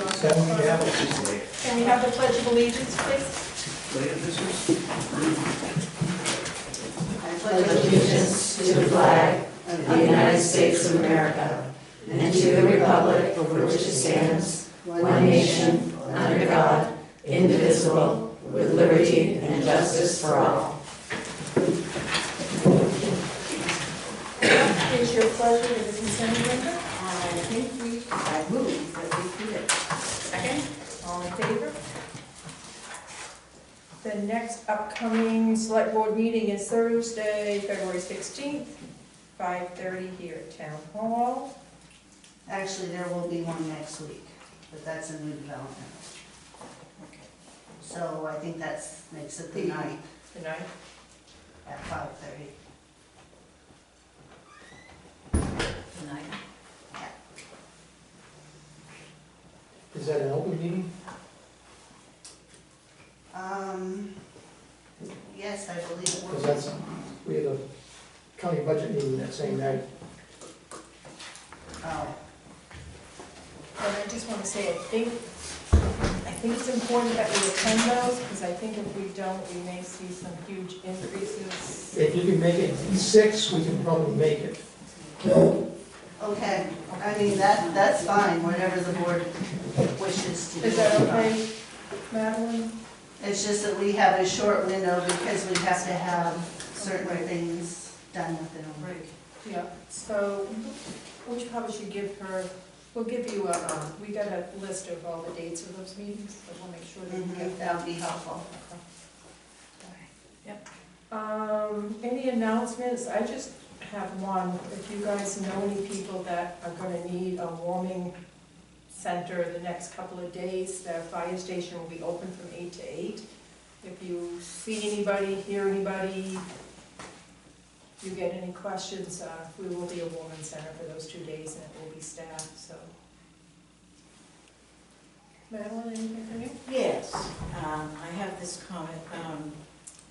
Can we have the Pledge of Allegiance, please? I pledge allegiance to the flag of the United States of America and to the republic for which it stands, one nation, under God, indivisible, with liberty and justice for all. It's your pleasure with the consent agenda. I move that we do it. Second, all in favor? The next upcoming select board meeting is Thursday, February 16th, 5:30 here at Town Hall. Actually, there will be one next week, but that's a new development. So I think that makes it the night Good night. at 5:30. Tonight. Is that an open meeting? Yes, I believe it Because will. that's, we had a county budget meeting that same night. Oh, And I just want to say, I think it's important that we attend those, because I think if we don't, we may see some huge increases. If you can make it 6, we can probably make it. okay. I mean, that's fine, whatever the board wishes to do. Is that okay, Madeline? It's just that we have a short window because we have to have certain things done within a week. Yeah, so we probably should give her, we'll give you we got a list of all the dates of those meetings, so we'll make sure that you get That would be helpful. Yep. Any announcements? I just have one. If you guys know any people that are gonna need a warming center the next couple of days, the fire station will be open from 8 to 8. If you see anybody, hear anybody, you get any questions, we will be a warming center for those 2 days, and it will be staffed, so. Madeline, anything from you? Yes, I have this comment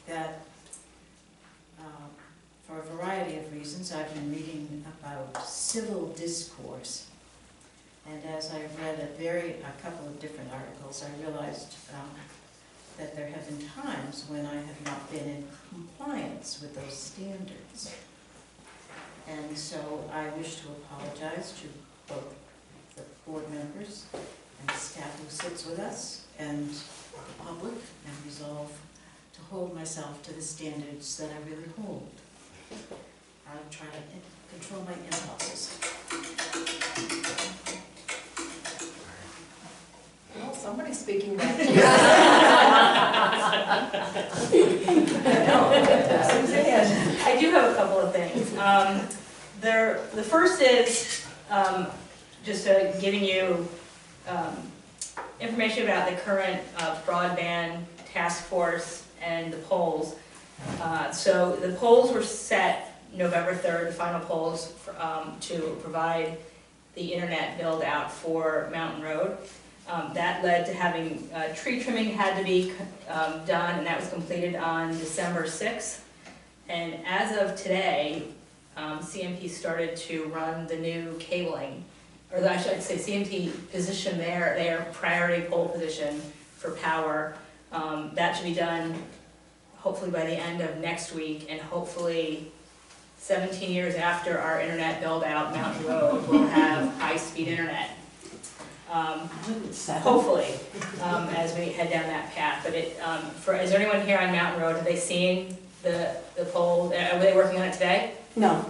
that for a variety of reasons, I've been reading about civil discourse. And as I read a couple of different articles, I realized that there have been times when I have not been in compliance with those standards. And so I wish to apologize to both the board members and the staff who sits with us and the public, and resolve to hold myself to the standards that I really hold. I'll try to control my impulses. Well, somebody's speaking back. Suzanne. I do have a couple of things. The first is just giving you information about the current broadband task force and the polls. So the polls were set November 3rd, the final polls to provide the internet build out for Mountain Road. That led to having tree trimming had to be done, and that was completed on December 6th. And as of today, CMP started to run the new cabling, or I should say CMP positioned their priority pole position for power. That should be done hopefully by the end of next week, and hopefully 17 years after our internet build out, Mountain Road will have high-speed internet. Hopefully, as we head down that path. But is there anyone here on Mountain Road? Have they seen the pole? Are they working on it today? No.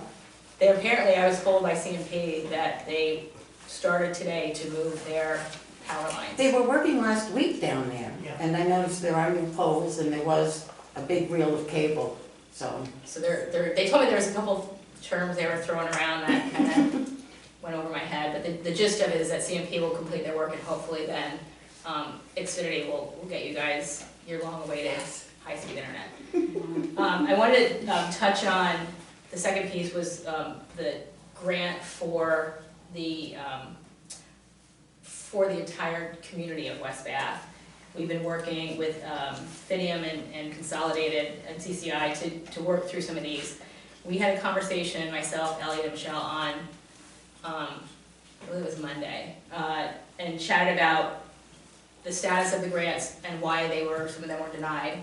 They apparently, I was told by CMP that they started today to move their power lines. They were working last week down there, Yeah. and I noticed there are new poles, and there was a big reel of cable, so. So they told me there was a couple terms they were throwing around that kind of went over my head, but the gist of it is that CMP will complete their work, and hopefully then Xfinity will get you guys your long-awaited high-speed internet. I wanted to touch on, the second piece was the grant for the entire community of West Bath. We've been working with Fidium and Consolidated and CCI to work through some of these. We had a conversation, myself, Elliot, and Michelle, on I believe it was Monday, and chatted about the status of the grants and why some of them were denied.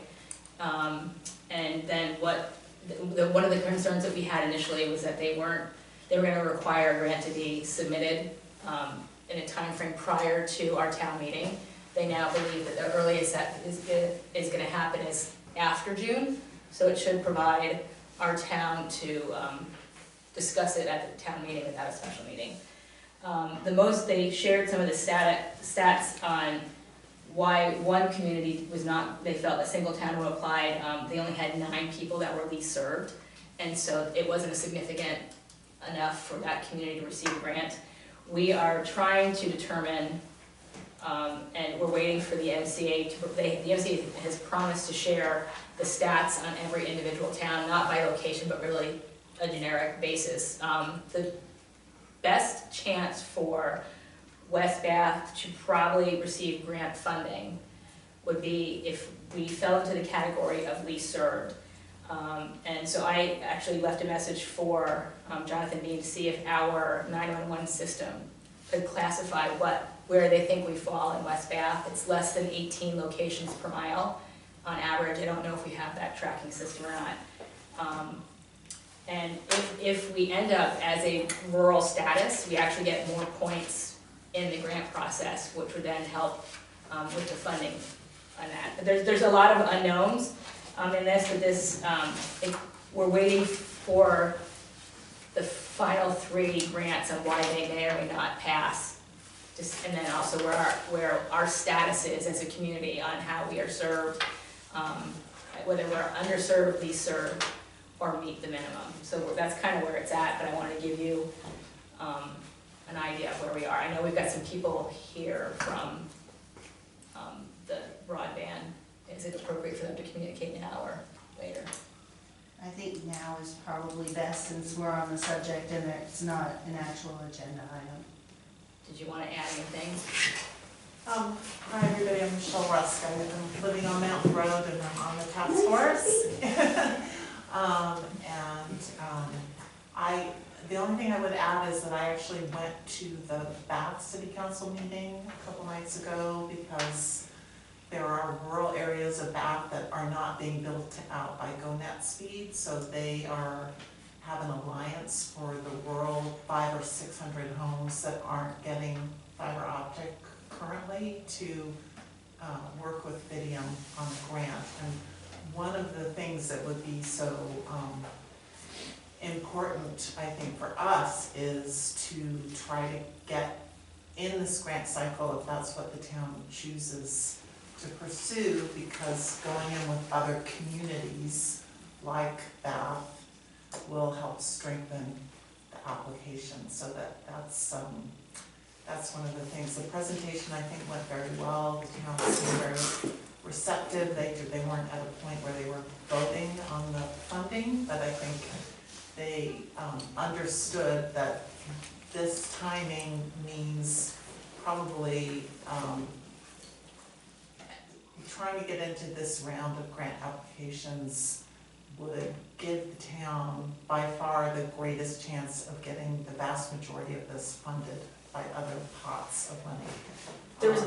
And then one of the concerns that we had initially was that they were gonna require a grant to be submitted, in a time frame prior to our town meeting. They now believe that the earliest that is gonna happen is after June, so it should provide our town to, discuss it at the town meeting without a special meeting. They shared some of the stats on why one community was not, they felt that single town who applied, they only had 9 people that were least served, and so it wasn't a significant enough for that community to receive a grant. We are trying to determine, and we're waiting for the MCA the MCA has promised to share the stats on every individual town, not by location, but really a generic basis. The best chance for West Bath to probably receive grant funding would be if we fell into the category of least served. And so I actually left a message for Jonathan Bean to see if our 911 system could classify where they think we fall in West Bath. It's less than 18 locations per mile on average. I don't know if we have that tracking system or not. And if we end up as a rural status, we actually get more points in the grant process, which would then help with the funding on that. But there's a lot of unknowns in this, we're waiting for the final 3 grants on why they may or may not pass. And then also where our status is as a community on how we are served, whether we're underserved, least served, or meet the minimum. So that's kind of where it's at, but I want to give you an idea of where we are. I know we've got some people here from the broadband. Is it appropriate for them to communicate now or later? I think now is probably best since we're on the subject and it's not an actual agenda item. Did you want to add anything? Hi everybody, I'm Michelle Rusk. I'm living on Mountain Road and I'm on the task force. The only thing I would add is that I actually went to the Bath City Council meeting a couple nights ago because there are rural areas of Bath that are not being built out by GoNet speed, so they have an alliance for the rural 500 or 600 homes that aren't getting fiber optic currently to work with Fidium on a grant. And one of the things that would be so important, I think, for us is to try to get in this grant cycle, if that's what the town chooses to pursue, because going in with other communities like Bath will help strengthen the application. So that's one of the things. The presentation, I think, went very well. The town seemed very receptive. They weren't at a point where they were voting on the funding, but I think they understood that this timing means probably trying to get into this round of grant applications would give the town by far the greatest chance of getting the vast majority of this funded by other pots of money. There was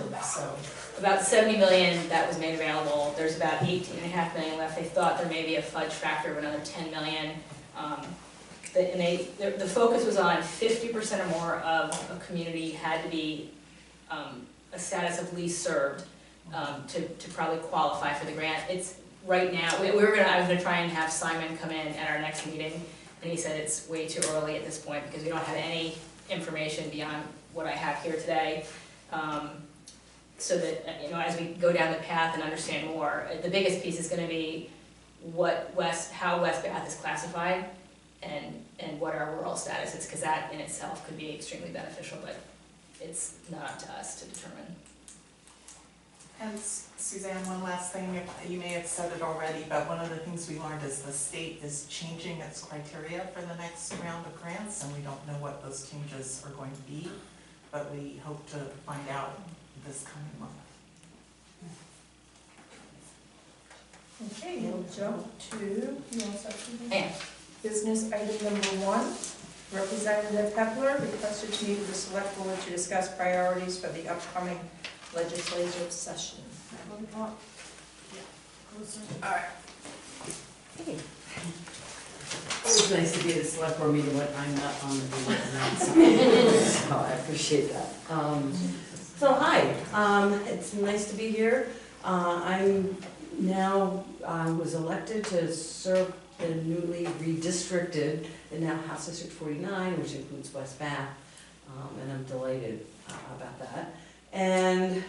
about 70 million that was made available. There's about 18.5 million left. They thought there may be a fudge factor of another 10 million. The focus was on 50% or more of a community had to be a status of least served to probably qualify for the grant. It's right now. I was gonna try and have Simon come in at our next meeting, and he said it's way too early at this point because we don't have any information beyond what I have here today. So that as we go down the path and understand more, the biggest piece is going to be how West Bath is classified, and what our rural status is, because that in itself could be extremely beneficial, but it's not up to us to determine. And Suzanne, one last thing, you may have said it already, but one of the things we learned is the state is changing its criteria for the next round of grants, and we don't know what those changes are going to be, but we hope to find out this coming month. Okay, we'll jump to, you want to start? Yeah. Business item number 1, Representative Hepler requested to meet with the select board to discuss priorities for the upcoming legislative session. Always nice to be at a select board meeting when I'm not on the board. So I appreciate that. So hi, it's nice to be here. I'm now, was elected to serve the newly redistricted, and now House District 49, which includes West Bath, and I'm delighted about that. And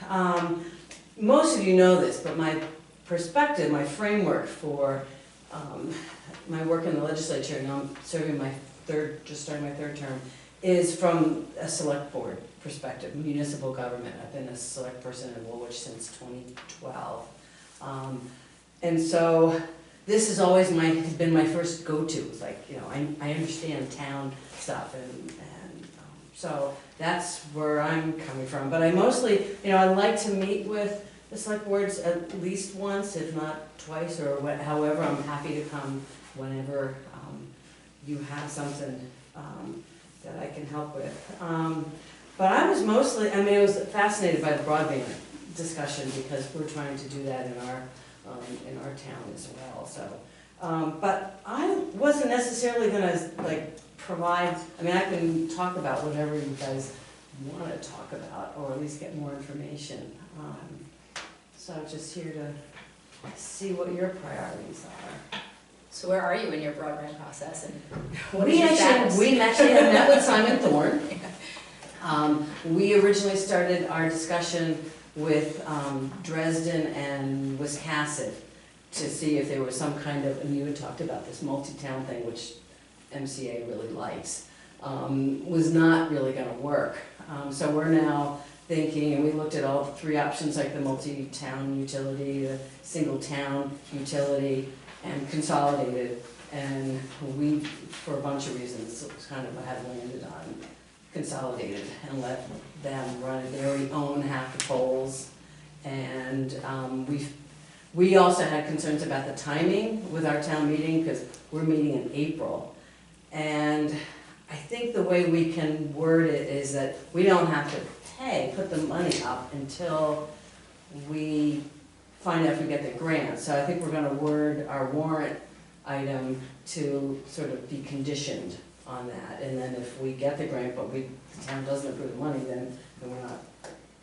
most of you know this, but my perspective, my framework for my work in the legislature, and I'm serving my just starting my third term, is from a select board perspective, municipal government. I've been a select person in Woolwich since 2012. And so this has always been my first go-to. It's like, you know, I understand town stuff, and so that's where I'm coming from. But I mostly, you know, I like to meet with the select boards at least once, if not twice, or however. I'm happy to come whenever you have something that I can help with. But I was mostly, I mean, I was fascinated by the broadband discussion because we're trying to do that in our town as well. So, but I wasn't necessarily gonna like provide. I mean, I can talk about whatever you guys want to talk about, or at least get more information. So I'm just here to see what your priorities are. So where are you in your broadband process, and what is We your actually status? have met with Simon Thorne. We originally started our discussion with Dresden and Wiscasset to see if there was some kind of, and you had talked about this multi-town thing, which MCA really likes, was not really gonna work. So we're now thinking, and we looked at all three options, like the multi-town utility, the single town utility, and consolidated. And we, for a bunch of reasons, kind of had landed on consolidated and let them run it. They already own half the poles. And we also had concerns about the timing with our town meeting, because we're meeting in April. And I think the way we can word it is that we don't have to put the money up until we find out if we get the grant. So I think we're gonna word our warrant item to sort of be conditioned on that. And then if we get the grant, but the town doesn't approve the money, then we're not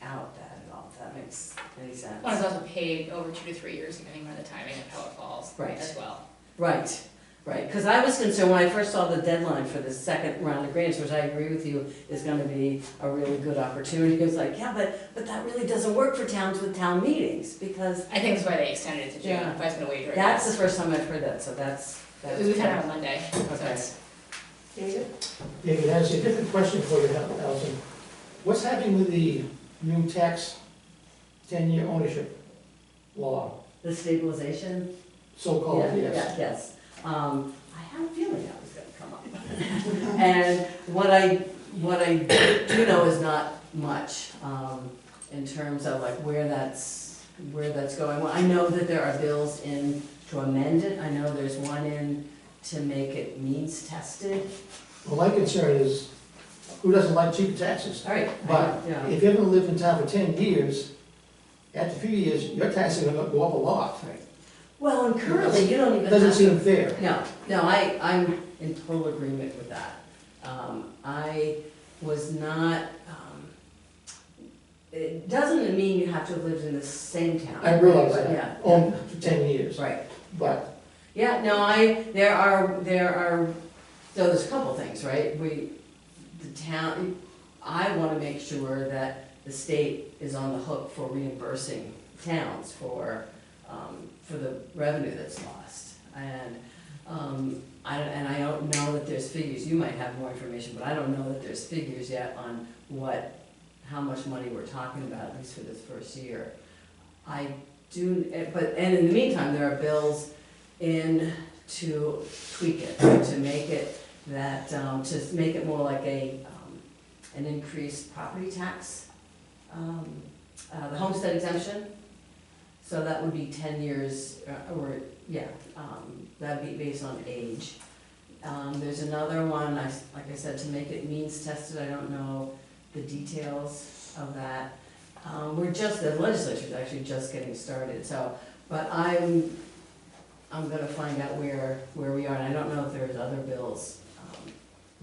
out that at all, if that makes any sense. One is also paid over 2 to 3 years, depending on the timing of how it falls. Right. As well. Right, right, because I was concerned when I first saw the deadline for the second round of grants, which I agree with you is gonna be a really good opportunity. It was like, yeah, but that really doesn't work for towns with town meetings, because I think that's why they extended it to June, Yeah. if I was gonna wait. that's the first time I've heard that, so that's. We found out on Monday, so Okay. it's, David? David, has a different question for you, Alison. What's happening with the new tax 10-year ownership law, The stabilization? so-called, Yeah, yes? Yes. I had a feeling that was gonna come up. And what I do know is not much, in terms of like where that's going. Well, I know that there are bills in to amend it. I know there's one in to make it means tested. Well, my concern is, who doesn't like cheap taxes? All right. But Yeah. if you're gonna live in town for 10 years, after a few years, your taxes are gonna go up a lot. Well, and currently, you don't even It have to. doesn't seem fair. No, I'm in total agreement with that. I was not, it doesn't mean you have to have lived in the same town. I realize But, that, yeah, owned for 10 years, right. but Yeah, no, there are, so there's a couple things, right? I wanna make sure that the state is on the hook for reimbursing towns for the revenue that's lost. And, I don't know that there's figures, you might have more information, but I don't know that there's figures yet on how much money we're talking about, at least for this first year. I do, and in the meantime, there are bills in to tweak it, to make it more like an increased property tax, the homestead exemption. So that would be 10 years, that'd be based on age. There's another one, like I said, to make it means tested, I don't know the details of that. The legislature's actually just getting started, so, but I'm gonna find out where we are, and I don't know if there's other bills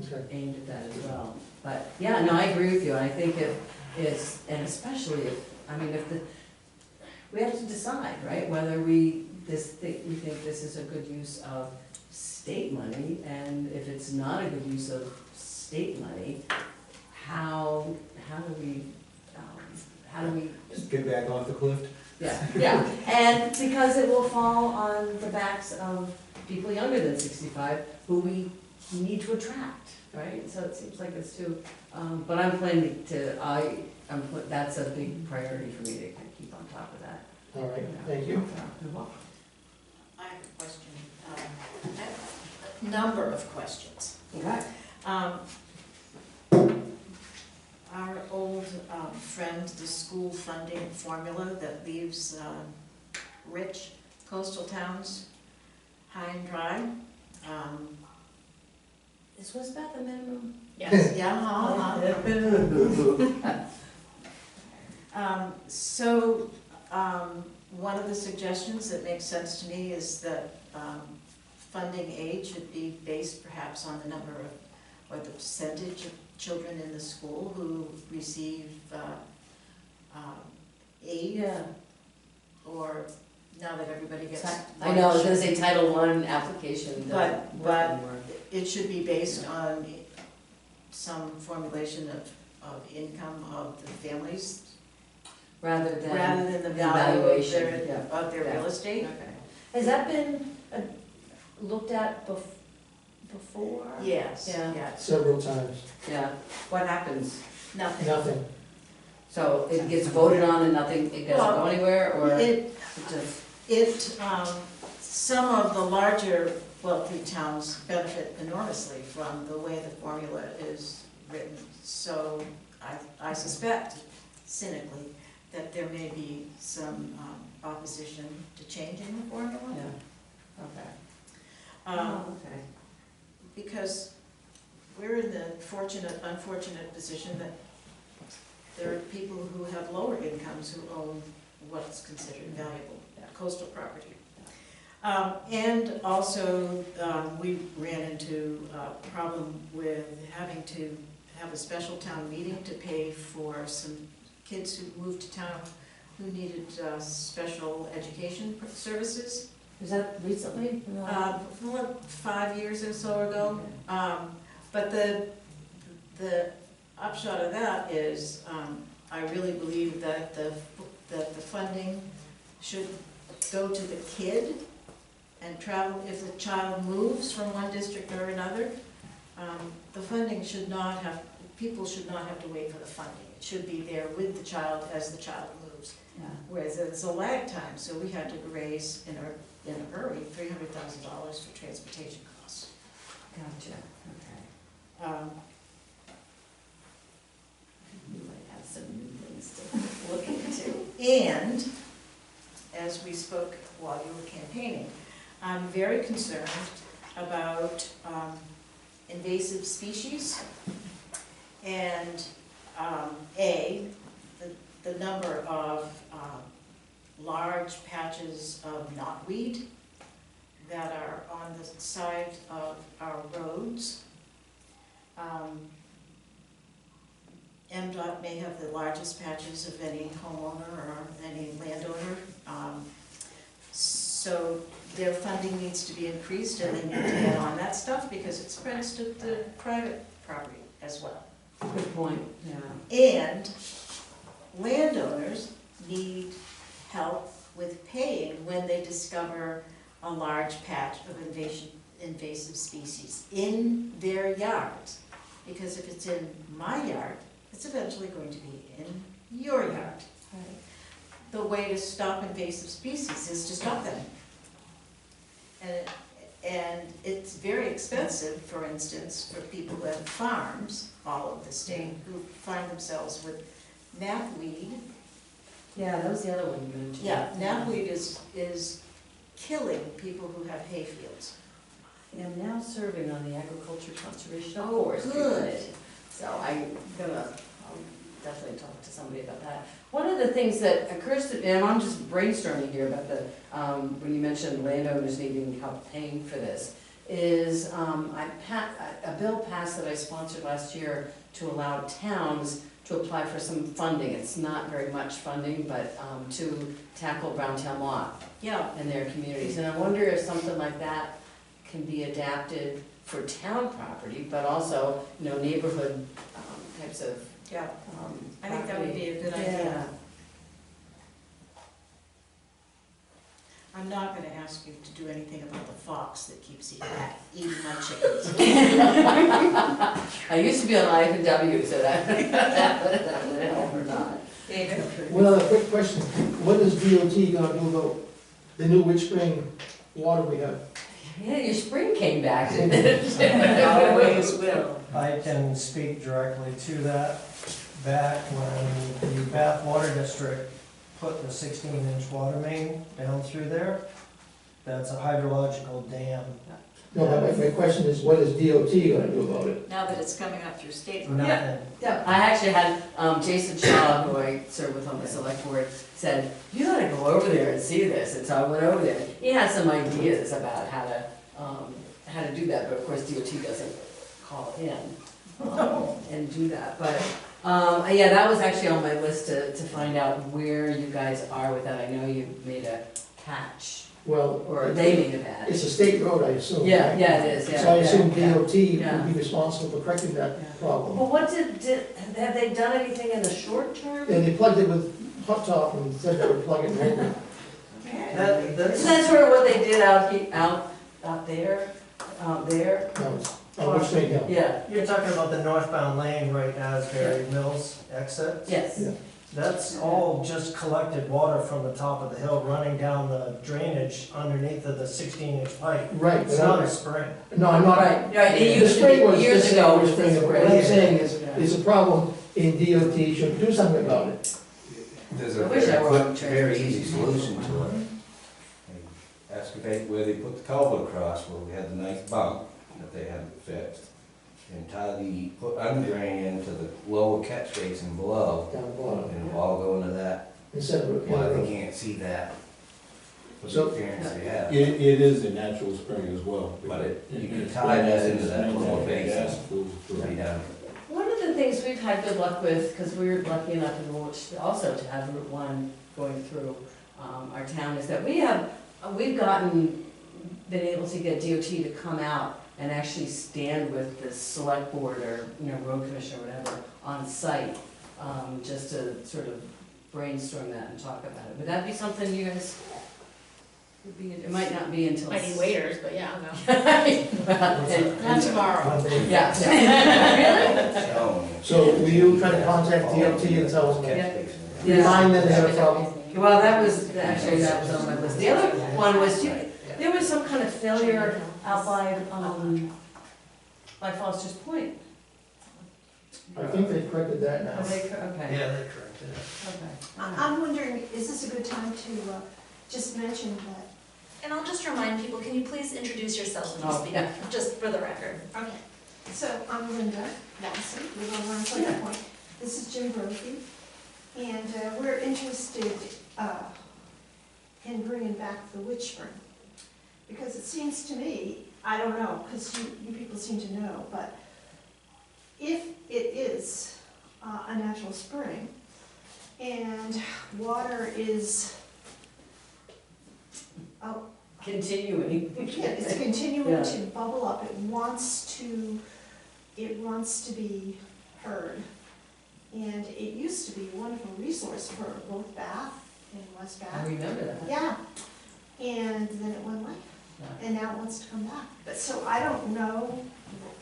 Okay. aimed at that as well. But, yeah, no, I agree with you, and I think if and especially we have to decide, right, whether we think this is a good use of state money, and if it's not a good use of state money, how do we, Just get back off the cliff. yeah, and because it will fall on the backs of people younger than 65 who we need to attract, right? So it seems like it's too, but I'm planning that's a big priority for me to kind of keep on top of that. All right, thank you. You're welcome. I have a question, I have a number of questions. Okay. Our old friend, the school funding formula that leaves rich coastal towns high and dry. Is West Bath a minimum? Yes. Yeah, So, one of the suggestions that makes sense to me is that funding aid should be based perhaps on the number of, or the percentage of children in the school who receive aid, Yeah. or now that everybody gets. I know, I was gonna say Title I application. doesn't work But- anymore. It should be based on some formulation of income of the families, Rather than. rather than the value of valuation, yeah. their real estate. Okay. Has that been looked at before? Yes, Yeah. yes, Several times, Yeah, what happens? nothing. nothing. So it gets voted on and nothing, it doesn't go anywhere, or it just? Some of the larger wealthy towns benefit enormously from the way the formula is written. So I suspect cynically that there may be some opposition to changing the formula. Yeah, okay. Okay. Because we're in the unfortunate position that there are people who have lower incomes who own what's considered valuable coastal property. And also, we ran into a problem with having to have a special town meeting to pay for some kids who moved to town who needed special education services. Was that recently? 5 years or so ago. But the upshot of that is, I really believe that the funding should go to the kid and travel, if the child moves from one district or another, the funding should not have, people should not have to wait for the funding. It should be there with the child as the child moves. Yeah. Whereas it's a lag time, so we had to raise in a hurry $300,000 for transportation costs. Gotcha, okay. We might have some new things to look into. And, as we spoke while you were campaigning, I'm very concerned about invasive species and the number of large patches of knotweed that are on the side of our roads. MDOT may have the largest patches of any homeowner or any landowner. So their funding needs to be increased, and they need to get on that stuff because it spreads to the private property as well. Good point, yeah. And landowners need help with paying when they discover a large patch of invasive species in their yards. Because if it's in my yard, it's eventually going to be in your yard. The way to stop invasive species is to stop them. And it's very expensive, for instance, for people who have farms all over the state who find themselves with knapweed. Yeah, that was the other one you mentioned. Yeah, knapweed is killing people who have hay fields. am now serving on the Agriculture Conservation and Oh, Forestry good. Committee. So I'll definitely talk to somebody about that. One of the things that occurs to me, and I'm just brainstorming here about the, when you mentioned landowners needing help paying for this, is a bill passed that I sponsored last year to allow towns to apply for some funding. It's not very much funding, but to tackle Browntown Law Yeah, in their communities. And I wonder if something like that can be adapted for town property, but also, neighborhood types of yeah, I think that would be a good idea. Yeah. I'm not gonna ask you to do anything about the fox that keeps eating my chickens. I used to be on IF&W, so that would help or not. David? Well, a quick question, what is DOT gonna do about the new Witch Spring water we have? Yeah, your spring came back, didn't it? Always will. I can speak directly to that. Back when the Bath Water District put the 16-inch water main down through there, that's a hydrological dam. No, my question is, what is DOT gonna do about it? Now that it's coming up through state. Nothing. Yeah, I actually had Jason Shaw, who I serve with on the select board, said, you ought to go over there and see this, and so I went over there. He had some ideas about how to do that, but of course DOT doesn't call in and do that, but, yeah, that was actually on my list to find out where you guys are with that. I know you made a patch, Well, or they made a patch. it's a state road, I assume. Yeah, right? yeah, it is, yeah. So I assume yeah, DOT yeah. would be responsible for correcting Yeah. that problem. Well, what have they done anything in the short term? And they plugged it with hot top and said they would plug it in. Isn't that sort of what they did out there? No, it's on Witch Spring Hill. Yeah, You're talking about the northbound lane right now, Asbury Mills exit? yes. Yeah. That's all just collected water from the top of the hill running down the drainage underneath of the 16-inch pipe. Right, It's but not a I'm, spring. no, I'm not, Right, right, it the used to spring be, was years just ago, Witch was Spring, the but spring. what I'm saying is, Yeah. there's a problem in DOT, should do something about it. There's I a wish I were very on quick, very transportation. easy solution to it. They excavate where they put the culvert across, where we had the nice bump that they hadn't fixed, and put underdrain into the lower catch basin below, Down the bottom. and it'll all go into that. Instead of, Why they can't see that, with the So- experience they have. It is a natural spring as well. But you can tie that into that lower basin, it'll be down. One of the things we've had good luck with, because we were lucky enough in Woolwich also to have Route 1 going through our town, is that we've been able to get DOT to come out and actually stand with the select board or, road commissioner or whatever on site, just to sort of brainstorm that and talk about it. Would that be something you guys would be, it might not be until. Might need waiters, but yeah, I'll go. Not tomorrow. Monday. Yeah, yeah. So, So will you try to contact DOT and tell them, catch basin. remind them they have a problem? Well, that was on my list. The other one was, there was some kind of failure out by Foster's Point. I think they've corrected that now. Okay. Yeah, they corrected it. Okay. I'm wondering, is this a good time to just mention that? And I'll just remind people, can you please introduce yourself when you Oh, speak, yeah. just for the record? Okay, so I'm Linda Massey, we live on Clear Point. This is Jim Brophy, and we're interested in bringing back the witch spring. Because it seems to me, I don't know, because you people seem to know, but if it is a natural spring and water is Continuing. it's continuing Yeah. to bubble up, it wants to be heard. And it used to be a wonderful resource for both Bath and West I Bath. remember that. Yeah, and then it went away, Yeah. and now it wants to come back. But so I don't know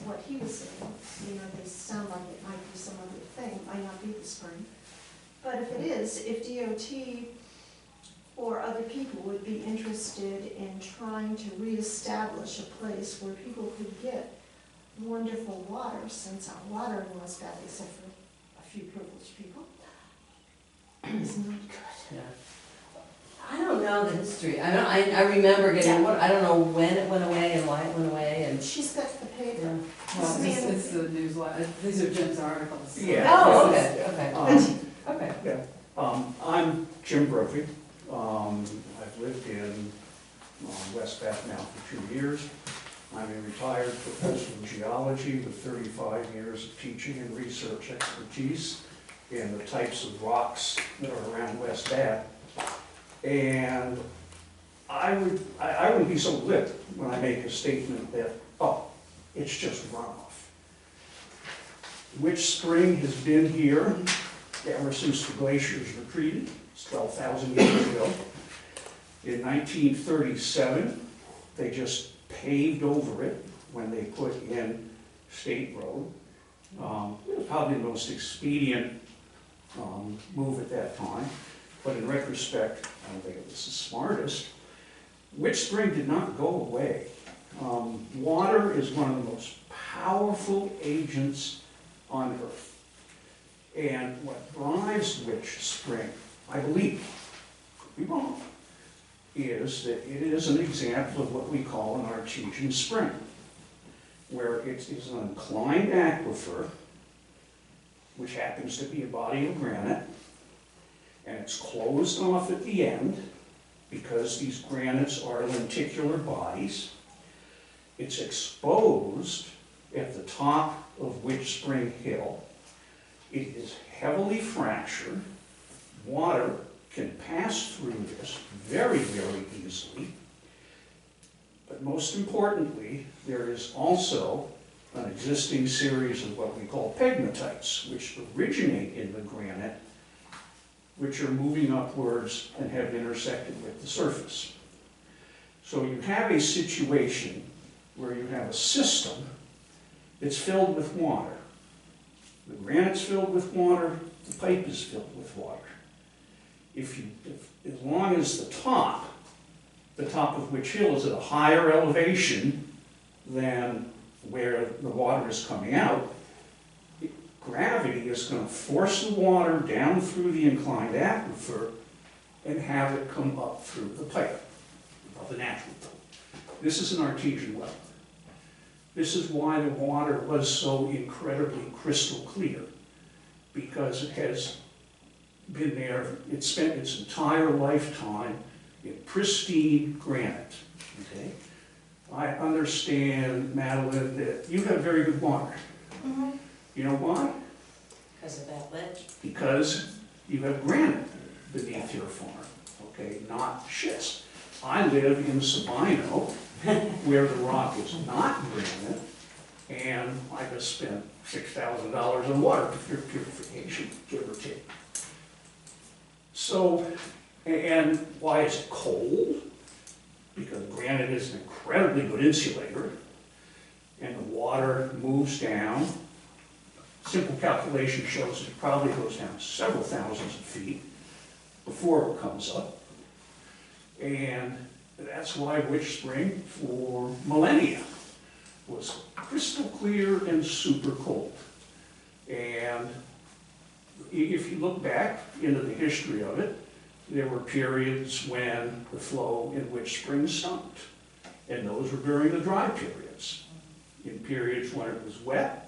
what he was saying, they sound like it might be some other thing, it might not be the spring. But if it is, if DOT or other people would be interested in trying to reestablish a place where people could get wonderful water, since our water in West Bath, except for a few privileged people, is not good. Yeah. I don't know the history. I remember getting one, I don't know when it went away and why it went away and. She's got the paper. Well, it's the newsletter, these are Jim's articles. Yeah. Oh, okay. Okay. I'm Jim Brophy. I've lived in West Bath now for 2 years. I'm a retired professor of geology with 35 years of teaching and research expertise in the types of rocks that are around West Bath. And I wouldn't be so lit when I make a statement that, oh, it's just runoff. Witch Spring has been here ever since the glaciers retreated. It's 12,000 years ago. In 1937, they just paved over it when they put in State Road. It was probably the most expedient move at that time, but in retrospect, I don't think it was the smartest. Witch Spring did not go away. Water is one of the most powerful agents on Earth. And what drives Witch Spring, I believe, could be wrong, is that it is an example of what we call an artesian spring, where it is an inclined aquifer, which happens to be a body of granite, and it's closed off at the end because these granites are lenticular bodies. It's exposed at the top of Witch Spring Hill. It is heavily fractured. Water can pass through this very, very easily. But most importantly, there is also an existing series of what we call pegmatites, which originate in the granite, which are moving upwards and have intersected with the surface. So you have a situation where you have a system that's filled with water. The granite's filled with water, the pipe is filled with water. As long as the top of Witch Hill is at a higher elevation than where the water is coming out, gravity is going to force the water down through the inclined aquifer and have it come up through the pipe of the natural pipe. This is an artesian well. This is why the water was so incredibly crystal clear, because it has been there, it spent its entire lifetime in pristine granite. Okay? I understand, Madeline, that you have very good water. Mm-hmm. You know why? Because of that ledge. Because you have granite beneath your farm, okay, not schist. I live in Sabino, where the rock is not granite, and I just spent $6,000 on water purification, give or take. So, and why is it cold? Because granite is an incredibly good insulator, and the water moves down. Simple calculation shows it probably goes down several thousands of feet before it comes up. And that's why Witch Spring, for millennia, was crystal clear and super cold. And if you look back into the history of it, there were periods when the flow in Witch Spring stopped. And those were during the dry periods. In periods when it was wet,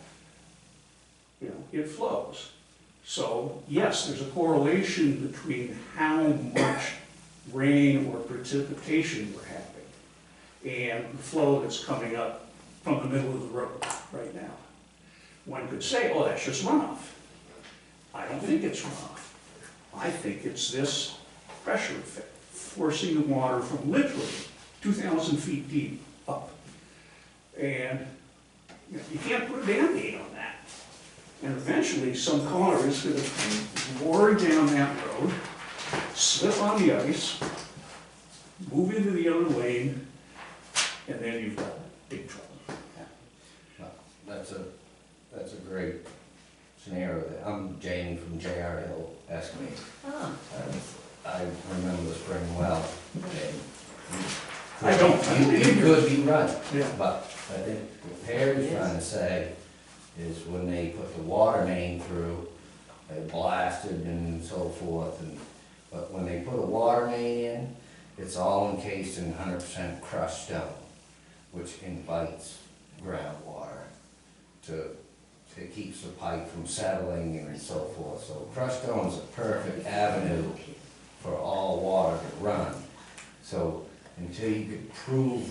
it flows. So yes, there's a correlation between how much rain or precipitation we're having and the flow that's coming up from the middle of the road right now. One could say, oh, that's just runoff. I don't think it's runoff. I think it's this pressure effect, forcing the water from literally 2,000 feet deep up. And you can't put a Band-Aid on that. And eventually some car is going to roar down that road, slip on the ice, move into the other lane, and then you've got big trouble. Well, that's a great scenario. I'm Jamie from J.R. Hill Excavating. Oh. I remember the spring well. I don't. You could be right, Yeah. but I think what Perry's trying to say is when they put the water main through, they blasted and so forth, but when they put a water main in, It's all encased in 100% crushed stone, which invites groundwater it keeps the pipe from settling and so forth. So crushed stone is a perfect avenue for all water to run. So until you could prove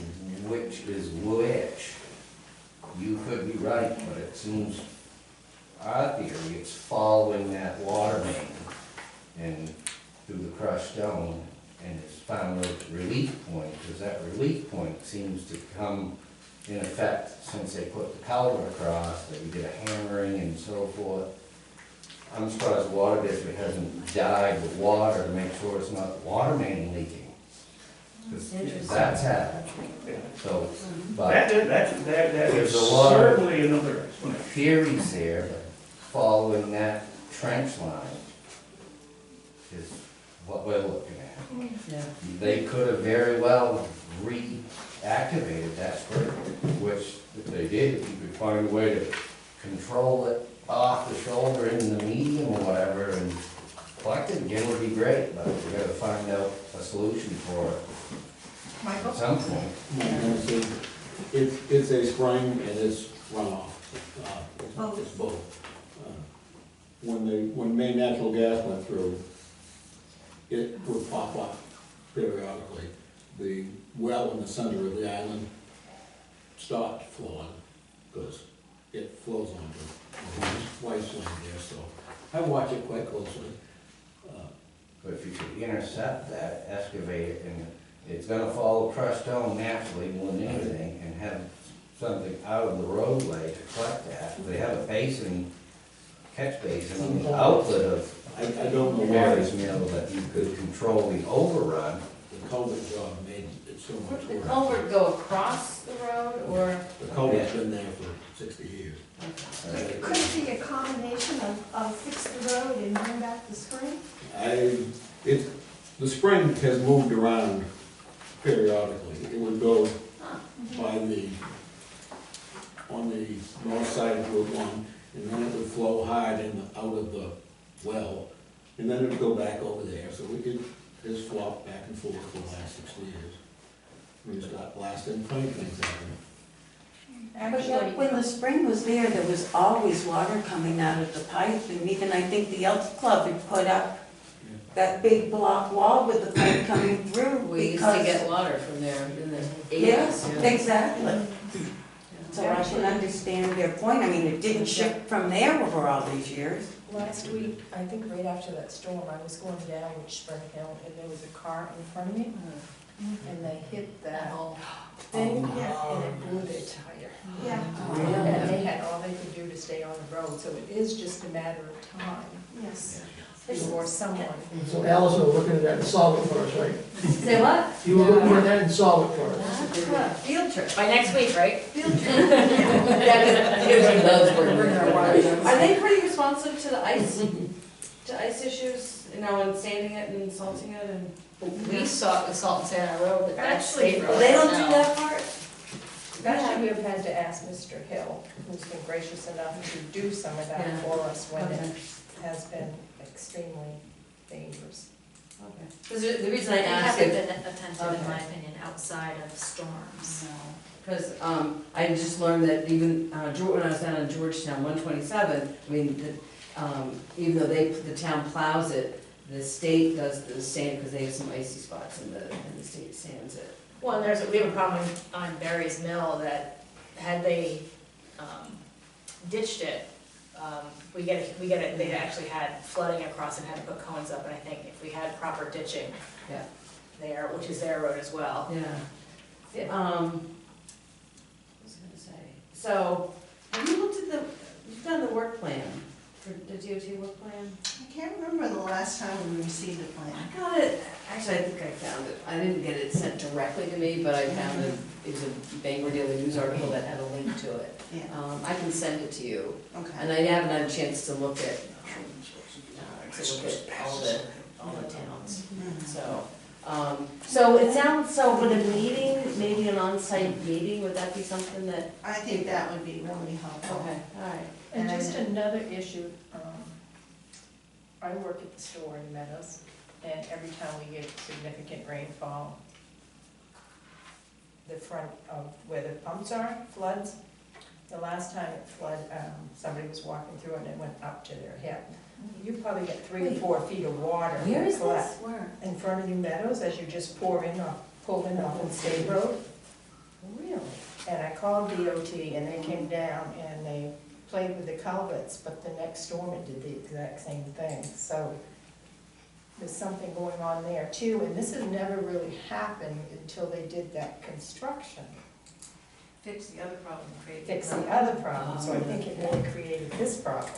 which is which, you could be right, but it seems, our theory, it's following that water main and through the crushed stone, and it's found a relief point, because that relief point seems to come in effect since they put the culvert across, that you did a hammering and so forth. I'm surprised the water district hasn't died with water to make sure it's not water main leaking. Because that's happened. So, but That there's is a lot of certainly another explanation. theories there, but following that trench line is what we're looking at. Yeah. They could have very well reactivated that spring, which if they did, if you could find a way to control it off the shoulder in the medium or whatever and collect it again would be great, but we gotta find out a solution for it Michael? at some point. It's a spring and it's runoff. It's both. When Maine Natural Gas went through, it would pop up periodically. The well in the center of the island stopped flowing because it flows onto White's land there, so I watch it quite closely. But if you could intercept that, excavate it, and it's gonna follow crushed stone naturally more than anything, and have something out of the roadway to collect that. They have a basin, catch basin on the outlet of I don't know why Mary's Mill that you could control the overrun. the culvert job made it so much Would the worse. culvert go across the road, or? The culvert's been there for 60 years. Could it be a combination of fix the road and bring back the spring? The spring has moved around periodically. It would go on the north side of Route 1, and then it would flow hard out of the well, and then it would go back over there, so we could just flop back and forth for the last 60 years. We just got blasted, funny things happening. But yet, when the spring was there, there was always water coming out of the pipe, and even I think the Elks Club had put up that big block wall with the pipe coming through. We used to get water from there in the 80s. Yes, yeah. exactly. So I can understand their point. I mean, it didn't shift from there over all these years. Last week, I think right after that storm, I was going down Spring Hill and there was a car in front of me and they hit that thing and it blew their tire. Yeah. And they had all they could do to stay on the road, so it is just a matter of time Yes. for someone. So Alison, we're looking at that and solve it for us, right? Say what? You were looking at that and solve it for us. Field trip. By next week, right? Are they pretty responsive to the ice issues, you know, and sanding it and salting it and? We saw the salt and sand on the road, but that's Actually, state road. They don't do now. that part? Actually, we've had to ask Mr. Hill, who's been gracious enough to do some of that Yeah. for us when Okay. it has been extremely dangerous. Okay. Because the reason I They ask haven't is, been attentive, in my opinion, outside of storms. because I just learned that even, when I was down in Georgetown, 127, I mean, even though the town plows it, the state does the sand, because they have some icy spots and the state sands it. Well, and we have a problem on Barry's Mill that had they ditched it, they actually had flooding across and had to put cones up, and I think if we had proper ditching Yeah. there, which is their road as well. Yeah. What was I gonna say? So, have you looked at you've done the work plan, for the DOT work plan? I can't remember the last time we received a plan. I got it, actually, I think I found it. I didn't get it sent directly to me, but I found it was a Bangor Daily News article that had a link to it. Yeah, I can send it to you, okay. and I haven't had a chance to look at all the towns. So it sounds, so with a meeting, maybe an on-site meeting, would that be something that? I think that would be really helpful. Okay, all right. And just another issue, I work at the store in Meadows, and every time we get significant rainfall, the front of where the pumps are floods. The last time it flooded, somebody was walking through it and it went up to their hip. You probably get 3 or 4 feet of water. Where is collect this? Where? In front of New Meadows, as you just pour in or pull in off the State Road. Really? And I called DOT and they came down and they played with the culverts, but the next storm it did the exact same thing. So there's something going on there too, and this has never really happened until they did that construction. Fix the other problem, create. Fix the other problem, so I think it really created this problem.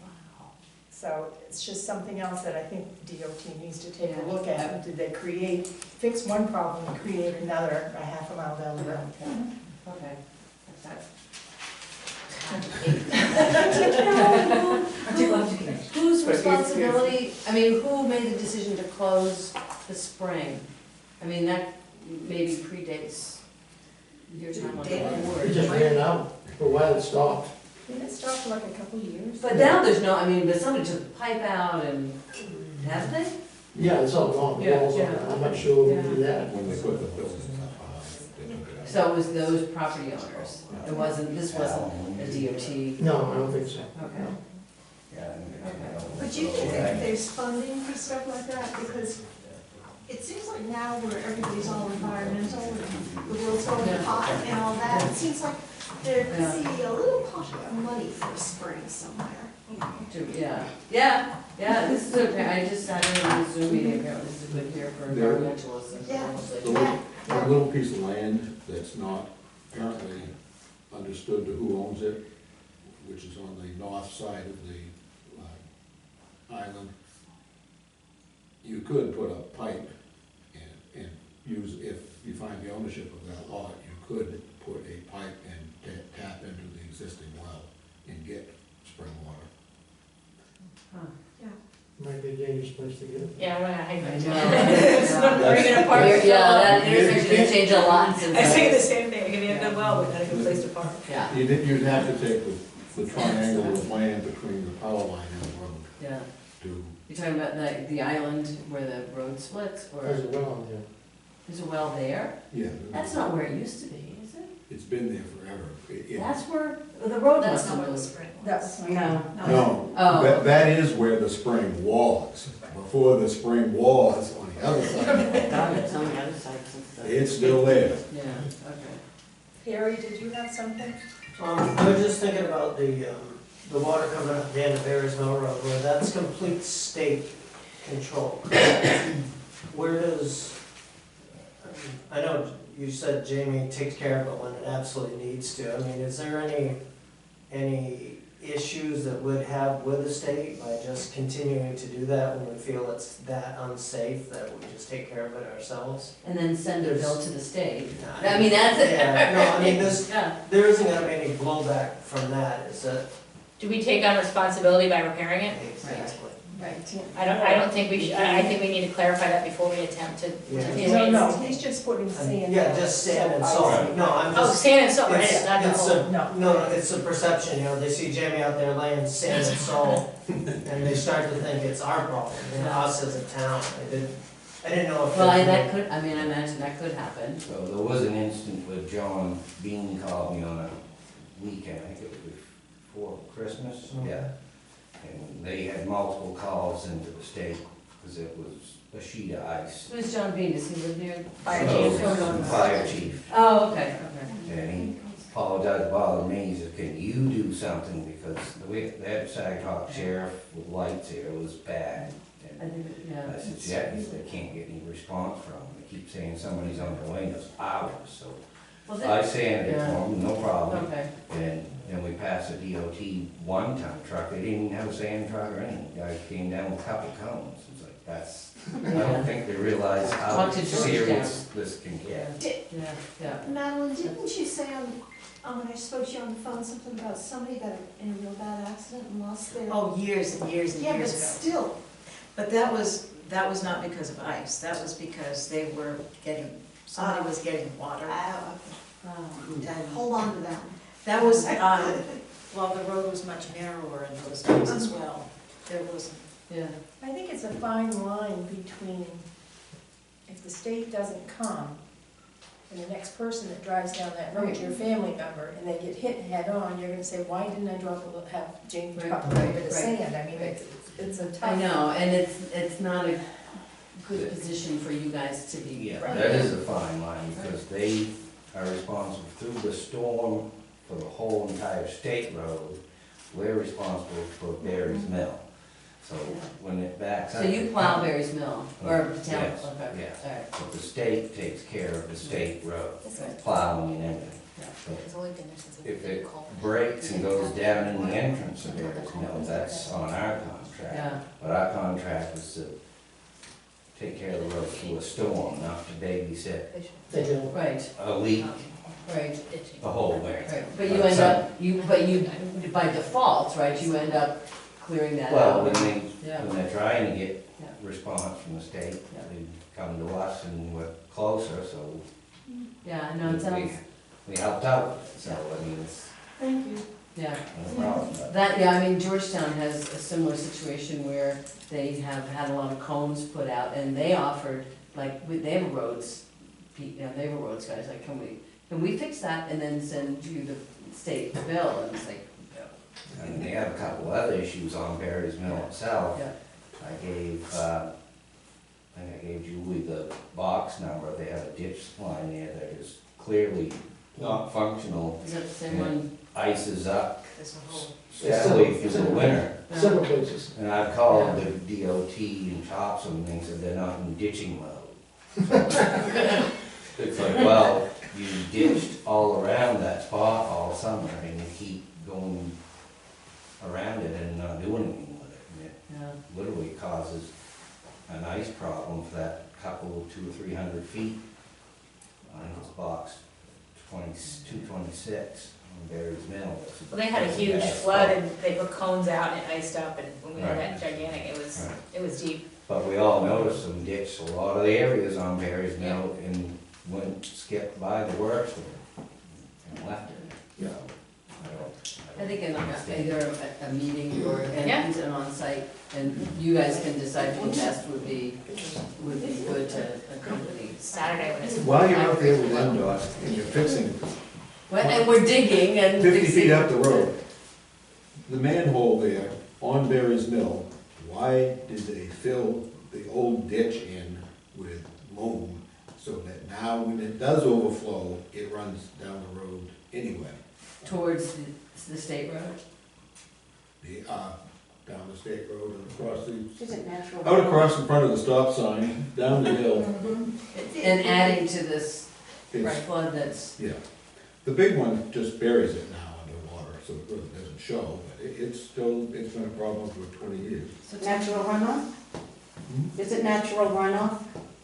Wow. So it's just something else that I think DOT needs to take a Yeah. look at. Did they fix one problem and create another a half a mile down the road? Okay. That's Whose responsibility, I mean, who made the decision to close the spring? I mean, that maybe predates your time on the It board. just ran out, for a while it stopped. Didn't it stop for like a couple of years? But now there's no, I mean, but somebody took the pipe out and, haven't they? Yeah, it's all gone, the Yeah, walls, yeah. I'm not sure who did that. When they put the buildings up, they took it out. So it was those property owners? It wasn't, this wasn't a DOT? No, I don't think so. Okay. But do you think that there's funding for stuff like that? Because it seems like now where everybody's all environmental and the world's going hot and all that, it seems like there could be a little pot of money for a spring somewhere. Yeah, this is okay, I just sat in on a Zoom meeting, apparently this is good here for There- environmentalists and Yeah. legislators. The little piece of land that's not apparently understood to who owns it, which is on the north side of the island, you could put a pipe and use, if you find the ownership of that lot, you could put a pipe and tap into the existing well and get spring water. Huh. Might be a dangerous place to get it. Yeah, I'm gonna hang I my know. It's not bringing it apart. Yeah, that intersection has changed a lot since. I was thinking the same thing, it could be a good well, but not a good place to park. Yeah, You'd have to take the triangle of land between the power line and the road yeah. to, You're talking about the island where the road splits, or There's a well on there. there's a well there? yeah. That's not where it used to be, is it? It's been there forever. That's where, the road That's must not have where the moved. spring was. That's, No. No, Oh. that is where the spring was. Before the spring was on the other side. God, it's on the other side since then. It's still there. Yeah, okay. Harry, did you have something? I was just thinking about the water coming up the end of Barry's Mill Road, where that's complete state control. Where does, I know you said Jamie takes care of it when it absolutely needs to. I mean, is there any issues that would have with the state by just continuing to do that when we feel it's that unsafe that we just take care of it ourselves? And then send a bill to the state. I mean, that's it. Yeah, no, I mean, Yeah. there isn't gonna be any blowback from that, is it? Do we take on responsibility by repairing it? Exactly. Right. I don't think we should, I think we need to clarify that before we attempt to. Yeah. No, he's just putting sand. Yeah, just sand and salt. No, I'm Oh, just. sand and salt, right, It's- not the it's whole. a- No, it's a perception, you know, they see Jamie out there laying sand and salt, and they start to think it's our problem, you know, us as a town. I didn't know if. Well, there's- that could, I mean, I imagine that could happen. So there was an instance where John Bean called me on a weekend, I think it was before Christmas, yeah. And they had multiple calls into the state, because it was a sheet of ice. Who's John Bean? Does he live near? Fire So, chief. Fire chief. Oh, okay, okay. And he apologized, bothered me, he said, can you do something, because the way, that Saginaw sheriff with lights here was bad. I think, yeah. I said, yeah, they can't get any response from them, they keep saying somebody's on their way, it's hours, so. Well, I that, sanded it for them, no problem. okay. And then we passed a DOT one-ton truck, they didn't even have a sand truck or anything, the guy came down with a couple cones, it's like, that's, I don't think they realize how Talk to George, serious this can Yeah, get. yeah. Madeline, didn't you say when I spoke to you on the phone, something about somebody got in a real bad accident and lost their? Oh, years and years and Yeah, but years ago. still, But that was not because of ice, that was because they were getting, somebody was getting water. And hold on to that. that was, well, the road was much narrower in those days as well. There was Yeah, I think it's a fine line between, if the state doesn't come, and the next person that drives down that road, your family member, and they get hit head on, you're gonna say, why didn't I have James Right, drop a little bit right, of right. sand? I mean, it's a tough. I know, and it's not a good position for you guys to be. Yeah, that is a fine line, because they are responsible through the storm for the whole entire state road. We're responsible for Barry's Mill. So when it backs up. So you plow Barry's Mill, or the town, Yes, okay, yes. all right. But the state takes care of the state road, Right. plowing and everything. But It's only been there since. if it breaks and goes down in the entrance of Barry's Mill, that's on our contract. Yeah, But our contract is to take care of the road through a storm, not to babysit They do. right, a leak right, the whole way. right. But you end up, but you, by default, right, you end up clearing that Well, out. Yeah. when they're trying to get Yeah. response from the state, Yeah. they come to us and we're closer, so Yeah, no, it sounds, we helped out. So, I mean, it's Thank you. yeah. no problem. but- That, yeah, I mean, Georgetown has a similar situation where they have had a lot of cones put out, and they offered, like, they have a roads, they have a roads guys, like, can we fix that and then send you the state bill? And it's like, And they have a couple other issues on Barry's Mill itself. yeah, I think I gave Julie the box number. They have a ditch line there that is clearly not functional. is that the same one? Ices up There's a whole. steadily through the winter. Several places. And I've called the DOT and Chops and they said they're not in ditching mode. So, it's like, well, you ditched all around that spot all summer and you keep going around it and not doing anything with it. And it Yeah, literally causes an ice problem for that couple, 200 or 300 feet. I think it's box 226 on Barry's Mill. Well, they had a huge Bad flood spot. and they put cones out and it iced up, and when we had Right. that gigantic, Right. it was deep. But we all noticed them ditched a lot of the areas on Barry's Mill and went, skipped by the worst and left it. Yeah. I think in either a meeting or Yeah. an on-site, and you guys can decide who best would be good to accompany. Saturday when it's. While you're out there with NDOT and you're fixing Well, and we're digging and 50 fixing. feet up the road, the manhole there on Barry's Mill, why did they fill the old ditch in with loam so that now when it does overflow, it runs down the road anyway? Towards the state road? Down the state road and across the, Is it natural? out across in front of the stop sign, down the hill. And adding to this It's- flood that's, Yeah, the big one just buries it now underwater, so it really doesn't show, but it's been a problem for 20 years. Natural runoff? Is it natural runoff?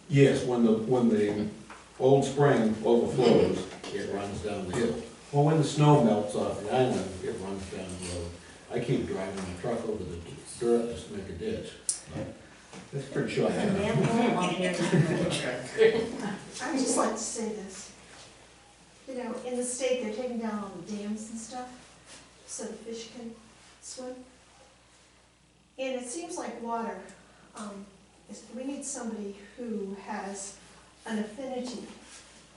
Yes, when the old spring overflows, it runs down the hill. Or when the snow melts off the island, it runs down the road. I keep driving my truck over the dirt just to make a ditch. It's pretty short. I would just like to say this. You know, in the state, they're taking down all the dams and stuff, so the fish can swim. And it seems like water, we need somebody who has an affinity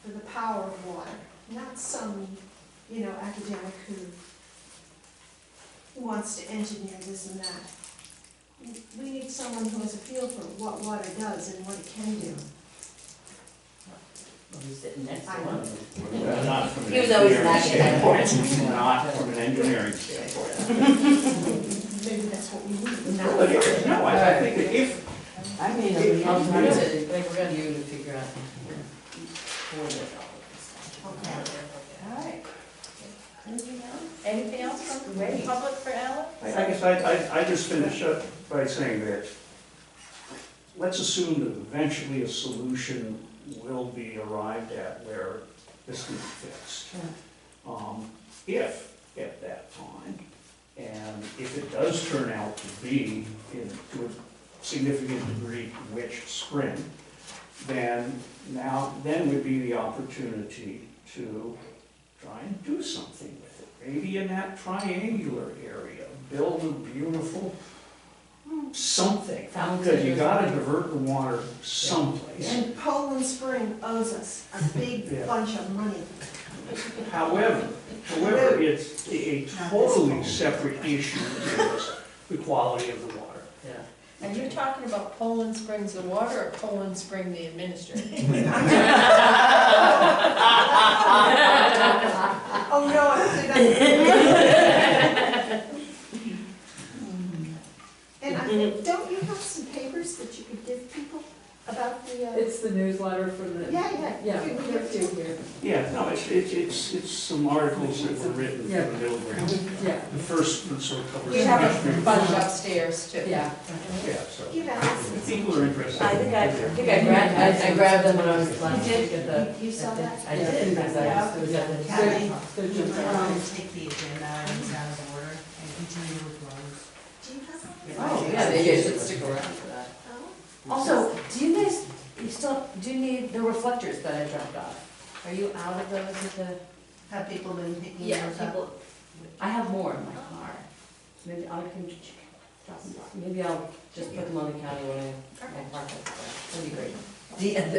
for the power of water, not some, academic who wants to engineer this and that. We need someone who has a feel for what water does and what it can do. well, he's sitting next to I one. know. Not from an He was always engineering lacking. standpoint. Not from an engineering standpoint. Maybe that's what we need. No, I think that if, I'll try to, like, we're gonna you to figure out. All right. Anything else from the public for Alan? I guess I just finish up by saying that, let's assume that eventually a solution will be arrived at where this can be fixed. If at that time, and if it does turn out to be, to a significant degree, which spring, then would be the opportunity to try and do something with it. Maybe in that triangular area, build a beautiful something, Fountain because you or gotta something. divert the water someplace. And Poland Spring owes us a big Yeah. bunch of money. However, it's a totally separate issue is the quality of the water. Yeah. Are you talking about Poland Springs the water or Poland Spring the administrator? Oh, no, I think And I think, don't you have some papers that you could give people about the, It's the newsletter from the. yeah. Yeah, You we can have give two here. Yeah, no, it's some articles that were written for Yeah. the middle ground. Yeah, The first one sort of covers. You have a history. bunch upstairs too. yeah. Yeah, so, Give Allison if people are interested. I think I grabbed them when I was last week at the. You saw that? I did, because I Yeah. was at the. Kathy, They're you just- might want to take the agenda items out of order and continue with Rose. Do you have one? Oh, yeah, maybe I should stick around for that. Oh. Also, do you guys, you still, do you need the reflectors that I dropped off? Are you out of those at the? Have people been picking Yeah, those up? people, I have more in my car. Maybe I can drop them off. Maybe I'll just put them on the county when I park it. That'd be great.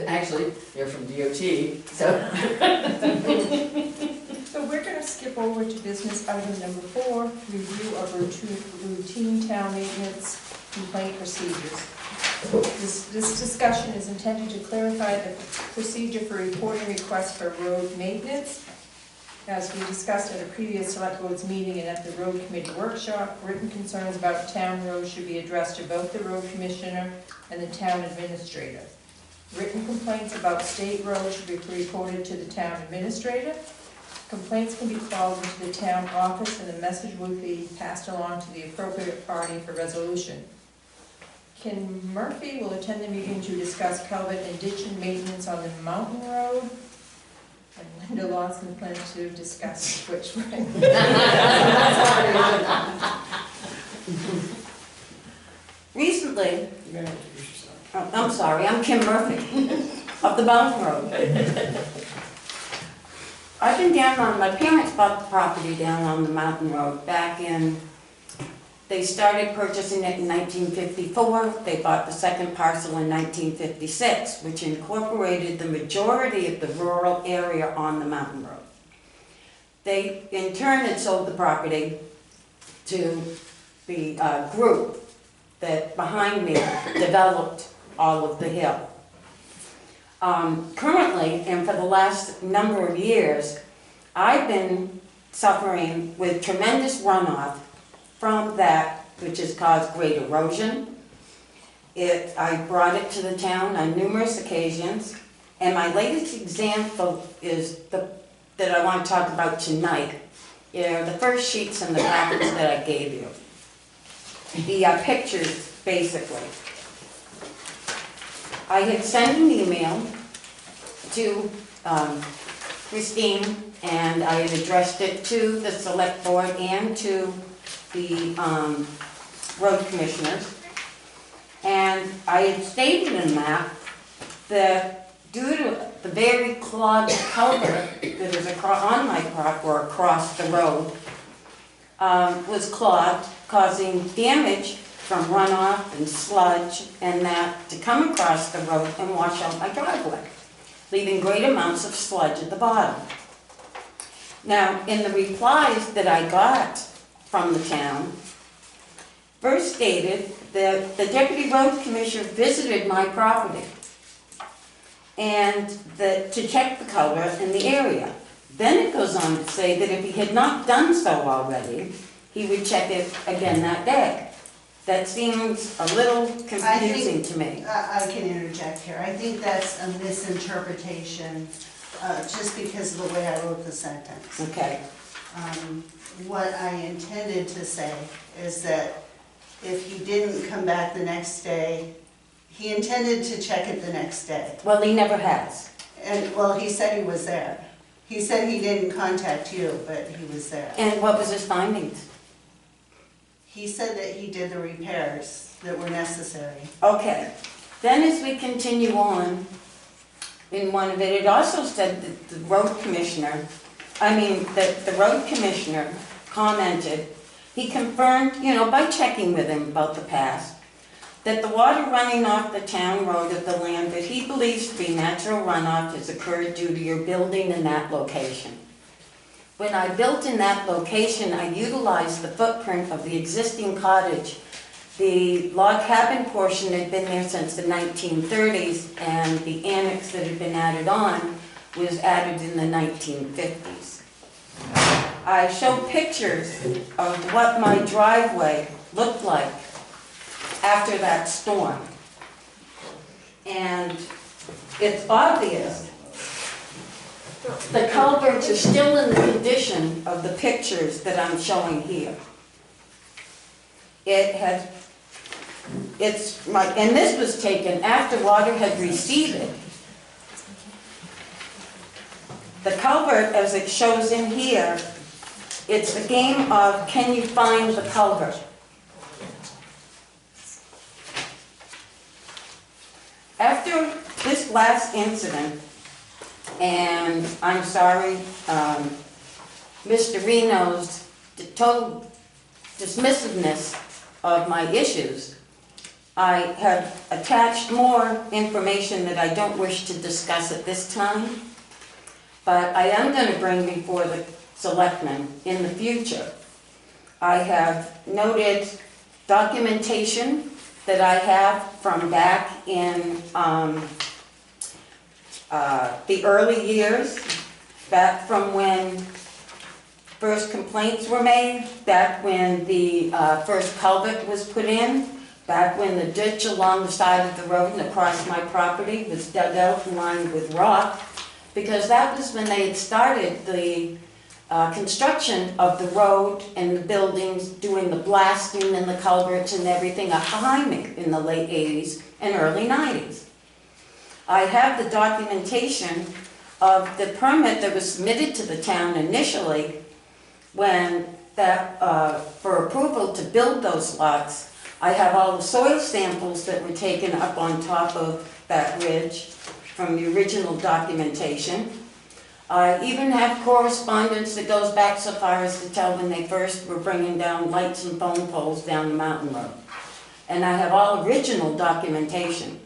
Actually, they're from DOT, so. So we're gonna skip over to business item number 4, review of routine town maintenance complaint procedures. This discussion is intended to clarify the procedure for reporting requests for road maintenance. As we discussed at a previous select board's meeting and at the road committee workshop, written concerns about town roads should be addressed to both the road commissioner and the town administrator. Written complaints about state roads should be reported to the town administrator. Complaints can be called into the town office and the message will be passed along to the appropriate party for resolution. Ken Murphy will attend the meeting to discuss culvert and ditch maintenance on the mountain road. And Linda Lawson plans to discuss Switch Spring. Recently, I'm sorry, I'm Kim Murphy of the Mountain Road. I've been down on, my parents bought the property down on the Mountain Road back in, they started purchasing it in 1954. They bought the second parcel in 1956, which incorporated the majority of the rural area on the Mountain Road. They, in turn, had sold the property to the group that behind me developed all of the hill. Currently, and for the last number of years, I've been suffering with tremendous runoff from that, which has caused great erosion. I brought it to the town on numerous occasions, and my latest example is that I want to talk about tonight. The first sheets in the package that I gave you. The pictures, basically. I had sent an email to Christine, and I had addressed it to the select board and to the road commissioners. And I had stated in that due to the very clogged culvert that is on my property or across the road, was clogged, causing damage from runoff and sludge and that to come across the road and wash out my driveway, leaving great amounts of sludge at the bottom. Now, in the replies that I got from the town, first stated that the deputy road commissioner visited my property and that to check the culvert in the area. Then it goes on to say that if he had not done so already, he would check it again that day. That seems a little confusing to me. I can interject here. I think that's a misinterpretation, just because of the way I wrote the sentence. Okay. What I intended to say is that if he didn't come back the next day, he intended to check it the next day. Well, he never has. And, well, he said he was there. He said he didn't contact you, but he was there. And what was his findings? He said that he did the repairs that were necessary. Okay. Then as we continue on, in one of it, it also said that the road commissioner, that the road commissioner commented, he confirmed, by checking with him about the past, that the water running off the town road of the land that he believes to be natural runoff has occurred due to your building in that location. When I built in that location, I utilized the footprint of the existing cottage. The log cabin portion had been there since the 1930s, and the annex that had been added on was added in the 1950s. I show pictures of what my driveway looked like after that storm. And it's obvious the culverts are still in the condition of the pictures that I'm showing here. And this was taken after water had receded. The culvert, as it shows in here, it's a game of can you find the culvert? After this last incident, and I'm sorry, Mr. Reno's total dismissiveness of my issues, I have attached more information that I don't wish to discuss at this time, but I am going to bring before the selectmen in the future. I have noted documentation that I have from back in the early years, back from when first complaints were made, back when the first culvert was put in, back when the ditch along the side of the road and across my property was dug out and lined with rock, because that was when they had started the construction of the road and the buildings, doing the blasting and the culverts and everything up behind me in the late 80s and early 90s. I have the documentation of the permit that was submitted to the town initially when that, for approval to build those lots. I have all the soil samples that were taken up on top of that ridge from the original documentation. I even have correspondence that goes back so far as to tell when they first were bringing down lights and phone poles down the mountain road. And I have all original documentation.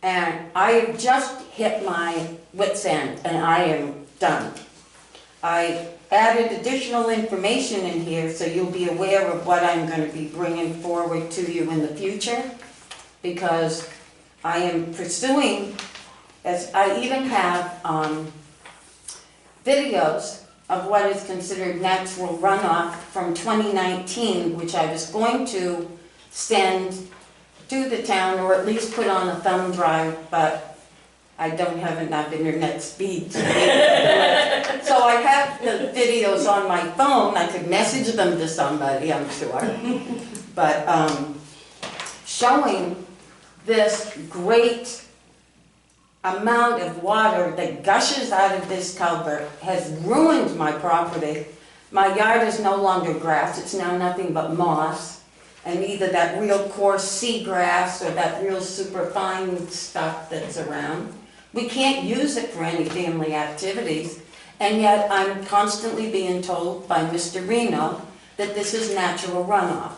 And I have just hit my wit's end, and I am done. I added additional information in here so you'll be aware of what I'm going to be bringing forward to you in the future, because I am pursuing, as I even have videos of what is considered natural runoff from 2019, which I was going to send to the town, or at least put on a thumb drive, but I don't have enough internet speed to be able to do it. So I have the videos on my phone. I could message them to somebody, I'm sure. But showing this great amount of water that gushes out of this culvert has ruined my property. My yard is no longer grass. It's now nothing but moss. And either that real coarse seagrass or that real superfine stuff that's around. We can't use it for any family activities, and yet I'm constantly being told by Mr. Reno that this is natural runoff.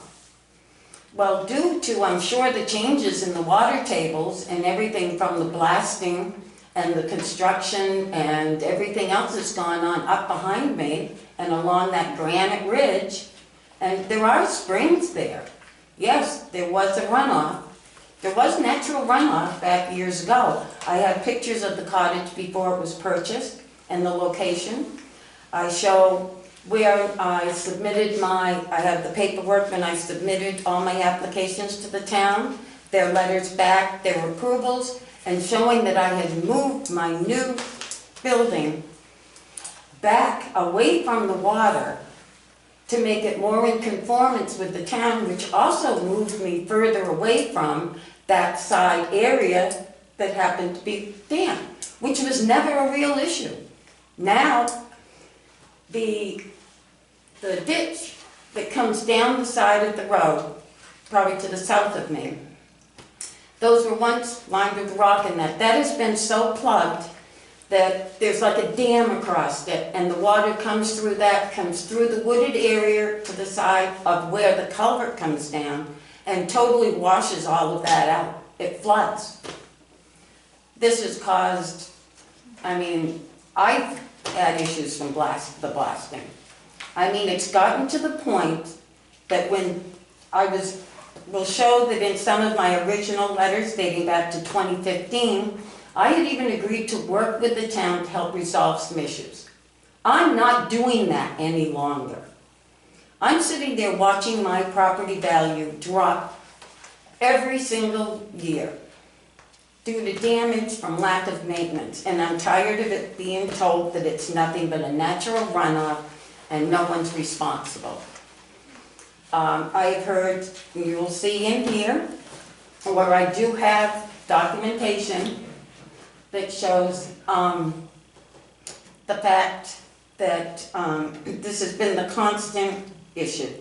Well, due to, I'm sure, the changes in the water tables and everything from the blasting and the construction and everything else that's gone on up behind me and along that granite ridge, and there are springs there. Yes, there was a runoff. There was natural runoff back years ago. I have pictures of the cottage before it was purchased and the location. I show where I submitted I have the paperwork when I submitted all my applications to the town, their letters back, their approvals, and showing that I had moved my new building back away from the water to make it more in conformance with the town, which also moved me further away from that side area that happened to be damp, which was never a real issue. Now, the ditch that comes down the side of the road, probably to the south of me, those were once lined with rock, and that has been so plugged that there's like a dam across it, and the water comes through the wooded area to the side of where the culvert comes down, and totally washes all of that out. It floods. This has caused, I mean, I've had issues from the blasting. I mean, it's gotten to the point that when will show that in some of my original letters dating back to 2015, I had even agreed to work with the town to help resolve some issues. I'm not doing that any longer. I'm sitting there watching my property value drop every single year due to damage from lack of maintenance, and I'm tired of it being told that it's nothing but a natural runoff and no one's responsible. I've heard, you'll see in here, where I do have documentation that shows the fact that this has been the constant issue.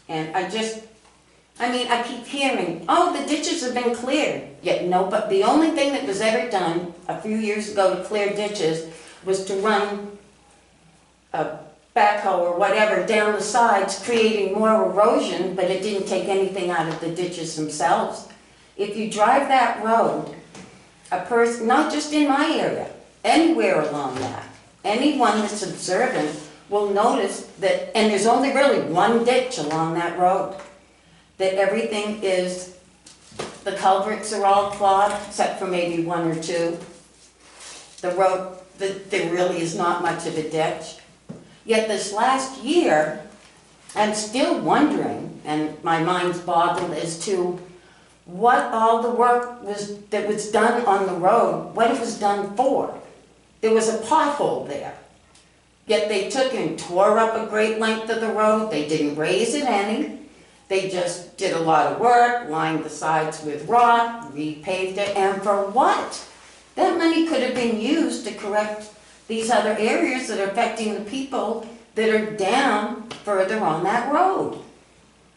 And I keep hearing, oh, the ditches have been cleared. Yet no, but the only thing that was ever done a few years ago to clear ditches was to run a backhoe or whatever down the sides, creating more erosion, but it didn't take anything out of the ditches themselves. If you drive that road, a person, not just in my area, anywhere along that, anyone that's observant will notice that, and there's only really one ditch along that road, that everything is, the culverts are all clogged, except for maybe one or two. The road, there really is not much of a ditch. Yet this last year, I'm still wondering, and my mind's boggled as to what all the work that was done on the road, what it was done for. There was a pothole there. Yet they took and tore up a great length of the road. They didn't raise it any. They just did a lot of work, lined the sides with rock, repaved it, and for what? That money could have been used to correct these other areas that are affecting the people that are down further on that road.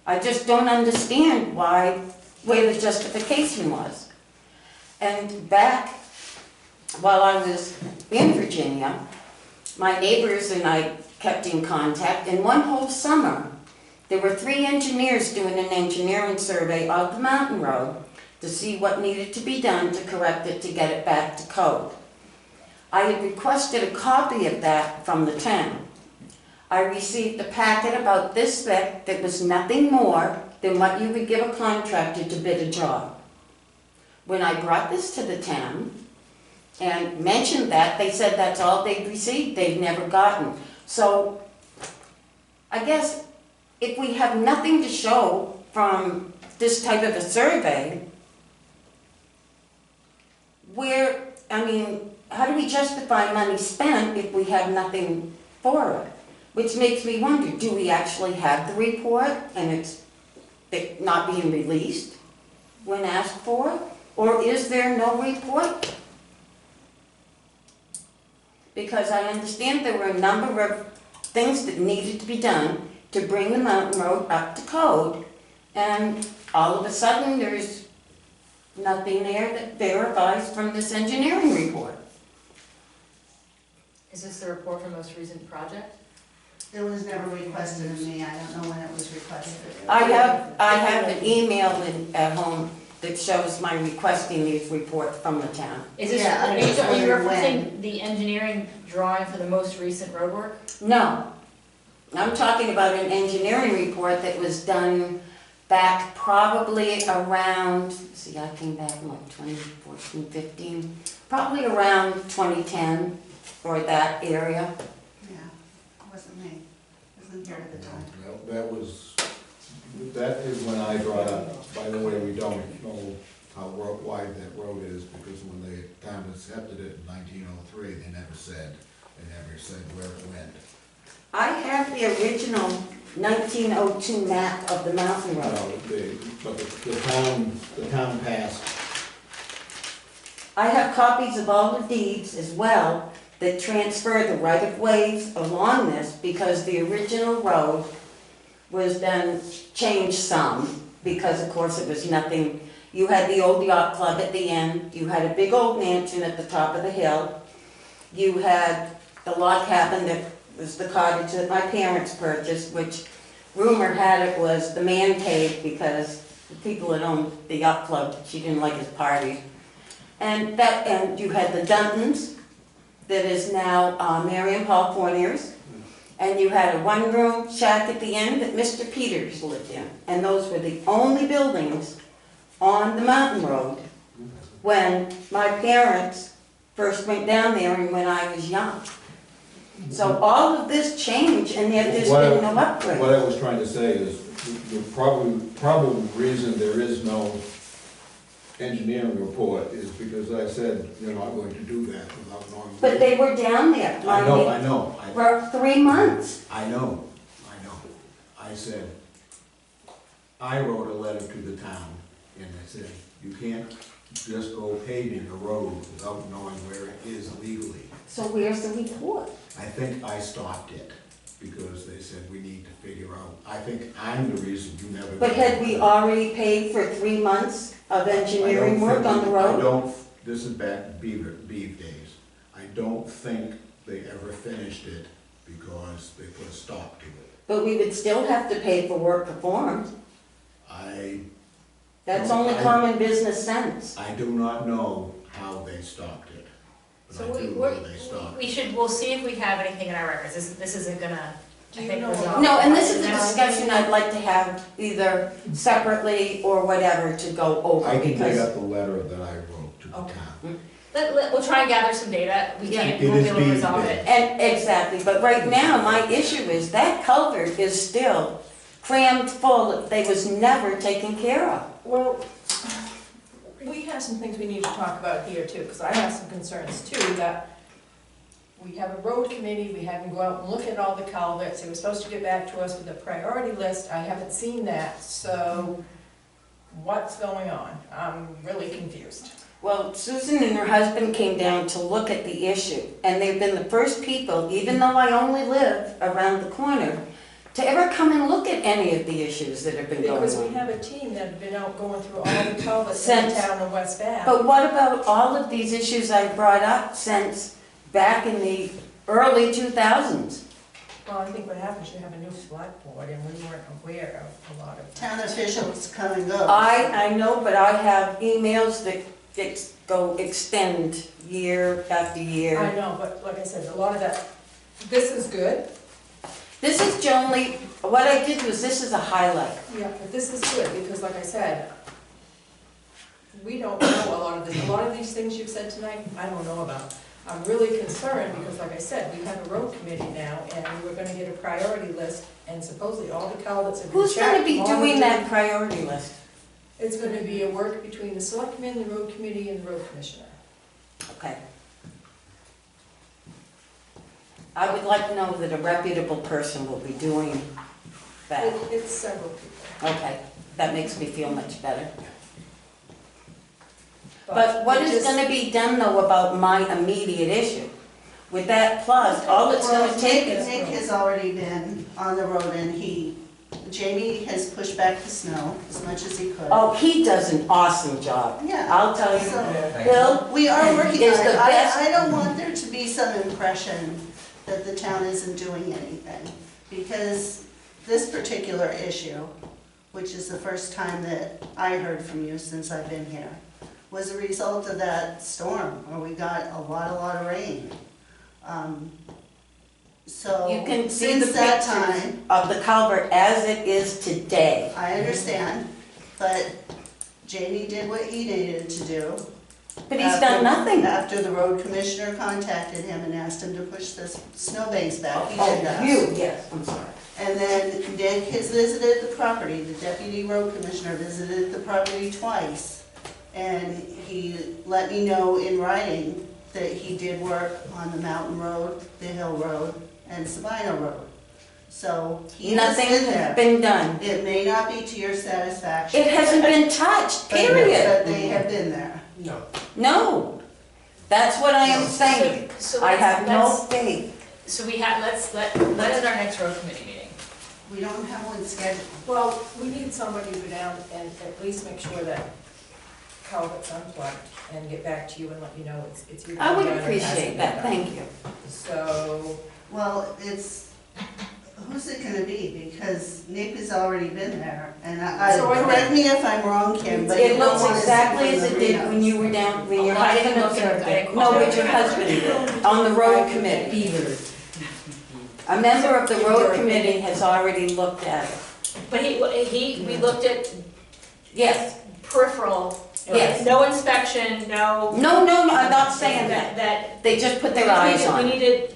I just don't understand where the justification was. And back while I was in Virginia, my neighbors and I kept in contact, and one whole summer, there were 3 engineers doing an engineering survey of the mountain road to see what needed to be done to correct it to get it back to code. I had requested a copy of that from the town. I received a packet about this thick that was nothing more than what you would give a contractor to bid a job. When I brought this to the town and mentioned that, they said that's all they'd received, they'd never gotten. So I guess if we have nothing to show from this type of a survey, how do we justify money spent if we have nothing for it? Which makes me wonder, do we actually have the report and it's not being released when asked for? Or is there no report? Because I understand there were a number of things that needed to be done to bring the mountain road up to code, and all of a sudden there's nothing there that verifies from this engineering report. Is this the report for most recent project? It was never requested of me, I don't know when it was requested. I have an email at home that shows my requesting these reports from the town. Is this, Yeah, are I just you wondered referencing the engineering drawing for the most recent road work? No, I'm talking about an engineering report that was done back probably around, I came back in 2014, 15, probably around 2010 or that area. Yeah, it wasn't me, I wasn't here at the time. That is when I brought up, by the way, we don't know how wide that road is, because when the town accepted it in 1903, they never said where it went. I have the original 1902 map of the mountain road. But the town passed. I have copies of all the deeds as well that transfer the right-of-ways along this, because the original road was then changed some, because of course it was nothing. You had the old yacht club at the end, you had a big old mansion at the top of the hill, you had the log cabin that was the cottage that my parents purchased, which rumor had it was the man cave because the people that owned the yacht club, she didn't like his parties. And you had the Duntons, that is now Mary and Paul Fournier's. And you had a one-room shack at the end that Mr. Peters lived in. And those were the only buildings on the mountain road when my parents first went down there and when I was young. So all of this changed and yet there's been no upgrade. What I was trying to say is, the probable reason there is no engineering report is because I said you're not going to do that without knowing. But they were down there. I know. For 3 months. I know. I said, I wrote a letter to the town and I said, you can't just go paving a road without knowing where it is legally. So where's the report? I think I stopped it because they said we need to figure out, I think I'm the reason you never. But had we already paid for 3 months of engineering work on the road? This is back Beeve days. I don't think they ever finished it because they put a stop to it. But we would still have to pay for work performed. That's only common business sense. I do not know how they stopped it. So But I do know they stopped it. we'll see if we have anything in our records. This isn't gonna, Do I you think, know resolve. about- No, and this is a discussion I'd like to have either separately or whatever to go over. I can dig because up the letter that I wrote to the Okay. town. We'll try and gather some data. We Yeah. can't, It we'll is be able to being resolve bid. it. And exactly, but right now, my issue is that culvert is still crammed full. They was never taken care of. Well, we have some things we need to talk about here too, because I have some concerns too, that we have a road committee, we had them go out and look at all the culverts, they were supposed to get back to us with a priority list, I haven't seen that, so what's going on? I'm really confused. Well, Susan and her husband came down to look at the issue, and they've been the first people, even though I only live around the corner, to ever come and look at any of the issues that have been going Because we on. have a team that have been out going through all the culverts in the Since- town of West Bath. But what about all of these issues I brought up since back in the early 2000s? Well, I think what happens, you have a new select board, and we weren't aware of a lot of. Town officials come and go. I know, but I have emails that extend year after year. I know, but like I said, a lot of that, this is good. This is only, what I did was, this is a highlight. Yeah, but this is good, because like I said, we don't know a lot of this, a lot of these things you've said tonight, I don't know about. I'm really concerned, because like I said, we have a road committee now, and we were gonna get a priority list, and supposedly all the culverts have been Who's checked. gonna be doing that priority list? It's gonna be a work between the selectmen, the road committee, and the road commissioner. Okay. I would like to know that a reputable person will be doing that. It's several people. Okay, that makes me feel much better. But what we is just- gonna be done though about my immediate issue? With that plus, all it's Well, gonna take is, Nick has already been on the road and Jamie has pushed back the snow as much as he could. oh, he does an awesome job. Yeah. I'll tell you, So- Bill, We are working Is on the it. best- I don't want there to be some impression that the town isn't doing anything. Because this particular issue, which is the first time that I heard from you since I've been here, was a result of that storm where we got a lot of rain. So, you can see the since that pictures time, of the culvert as it is today. I understand, but Jamie did what he needed to do. But he's done nothing. After the road commissioner contacted him and asked him to push the snowbanks back, he did that. Oh, you, yes, I'm sorry. And then Dick has visited the property, the deputy road commissioner visited the property twice. And he let me know in writing that he did work on the mountain road, the hill road, and Sabino Road. So he has Nothing been has there. been done. It may not be to your satisfaction. It hasn't been touched, but- period. But they have been there. No, that's what I am saying. So I have no let's- faith. So let's our next road committee meeting. We don't have one scheduled. Well, we need somebody to go down and at least make sure that culvert's unplugged and get back to you and let you know it's either. I would done or hasn't appreciate been that, done. thank you. So, Well, it's, who's it gonna be? Because Napi's already been there, and So I correct me if I'm wrong, Kim, but you It don't looks want to exactly see as from it the did windows. when you were down, when your Oh, I husband didn't look at it. observed I it. didn't No, call but it. your husband did, on the road committee. Beavers. A member of the road committee has already looked at it. But we looked at Yes. peripheral, Yes. no inspection, no. No, I'm not saying that. That. They just put their eyes on it.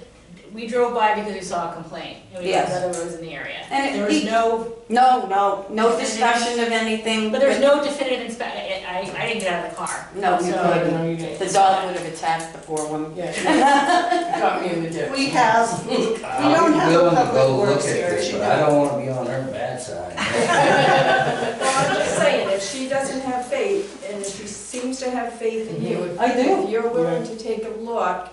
We drove by because we saw a complaint, and we Yes. looked at other roads in the area. And There was no discussion of anything. but there's no definitive inspection. I didn't get out of the car. No, you So- couldn't. The dog would have attacked the poor woman. Yeah, she got me in the ditch. We have, we don't have a willing to public go look works at here. this, but I don't wanna be on her bad side. Well, I'm just saying, if she doesn't have faith, and if she seems to have faith in you, I do. if you're willing to take a look,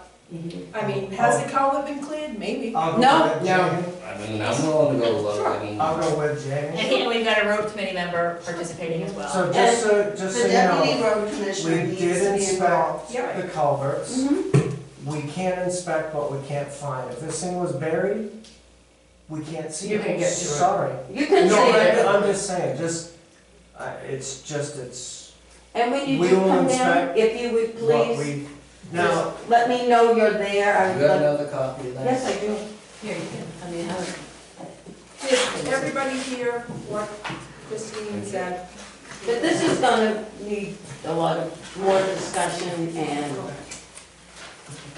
I mean, has the culvert been cleared? Maybe. I'll go No. with Jamie. I mean, I'm willing to go look, I mean. I'll go with And Jamie. we've got a road committee member participating as well. So just so The you deputy know, road commissioner we needs did to be inspect involved. Yeah. the culverts. Mhm. We can't inspect what we can't find. If this thing was buried, we can't see it. You can get to it. Sorry. You can No, see it. I'm just saying, it's And when you We do will come down, inspect if you would what please, we, now, let me know you're there. I You would got like- another copy of that? Yes, I do. Here, you can, I mean, Did everybody hear what Christine said? But this is gonna need a lot of more discussion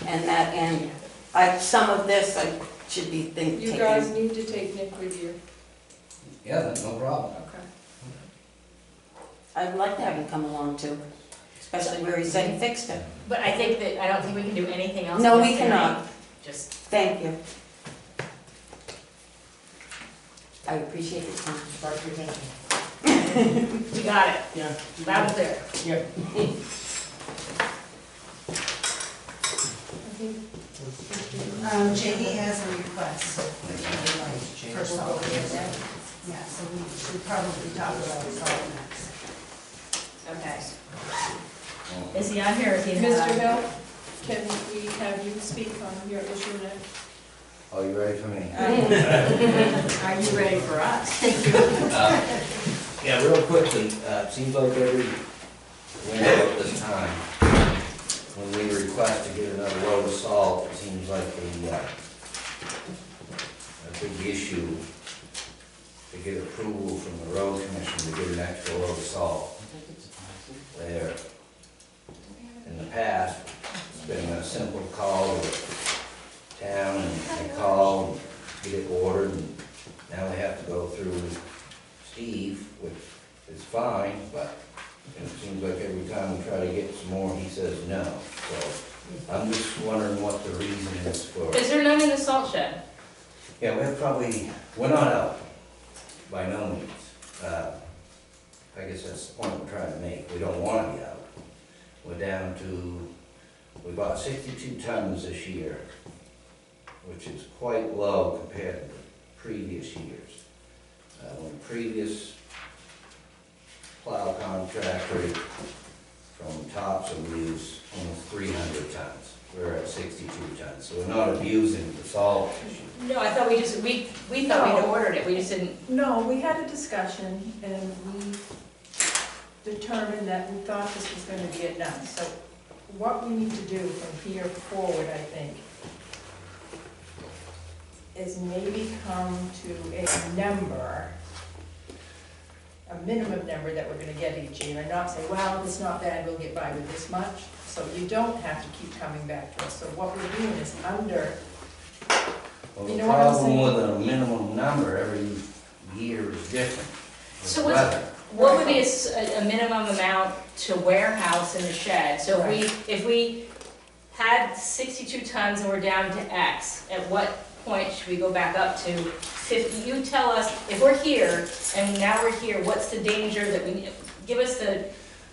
and some of this I should be taking. You guys need to take Nick with you. Yeah, that's no problem. Okay. I'd like to have him come along too, especially where he said he fixed it. But I don't think we can do anything else. No, in we this cannot. hearing. Just, Thank you. I appreciate your time. we got it, yeah. loud and clear. Jamie has a request for salt. Yeah, so we should probably talk about salt next. Okay. Is he on here, or is he? Mr. Hill, can we have you speak on your issue next? Oh, you ready for me? Are you ready for us? Yeah, real quickly, seems like every winter at this time, when we request to get another load of salt, it seems like a big issue to get approval from the road commission to get an extra load of salt. There, in the past, it's been a simple call to town, and they call, get it ordered, and now they have to go through Steve, which is fine, but it seems like every time we try to get some more, he says no. So I'm just wondering what the reason is for. Is there none in the salt shed? Yeah, we have probably, we're not out, by no means. I guess that's the point we're trying to make. We don't want to be out. We're down to, we bought 62 tons this year, which is quite low compared to previous years. When the previous plow contractor from Thompson used almost 300 tons. We're at 62 tons, so we're not abusing the salt issue. No, I thought we thought we'd ordered it, we just didn't. No, we had a discussion and we determined that we thought this was gonna be enough. So what we need to do from here forward, I think, is maybe come to a number, a minimum number that we're gonna get each year, and not say, well, it's not bad, we'll get by with this much. So you don't have to keep coming back to us. So what we're doing is under, Well, You the know what I'm problem saying? with a minimum number every year is different. with So what's- weather. What would be a minimum amount to warehouse in the shed? So if we had 62 tons and we're down to X, at what point should we go back up to 50? You tell us, if we're here and now we're here, what's the danger that we, give us the, Well,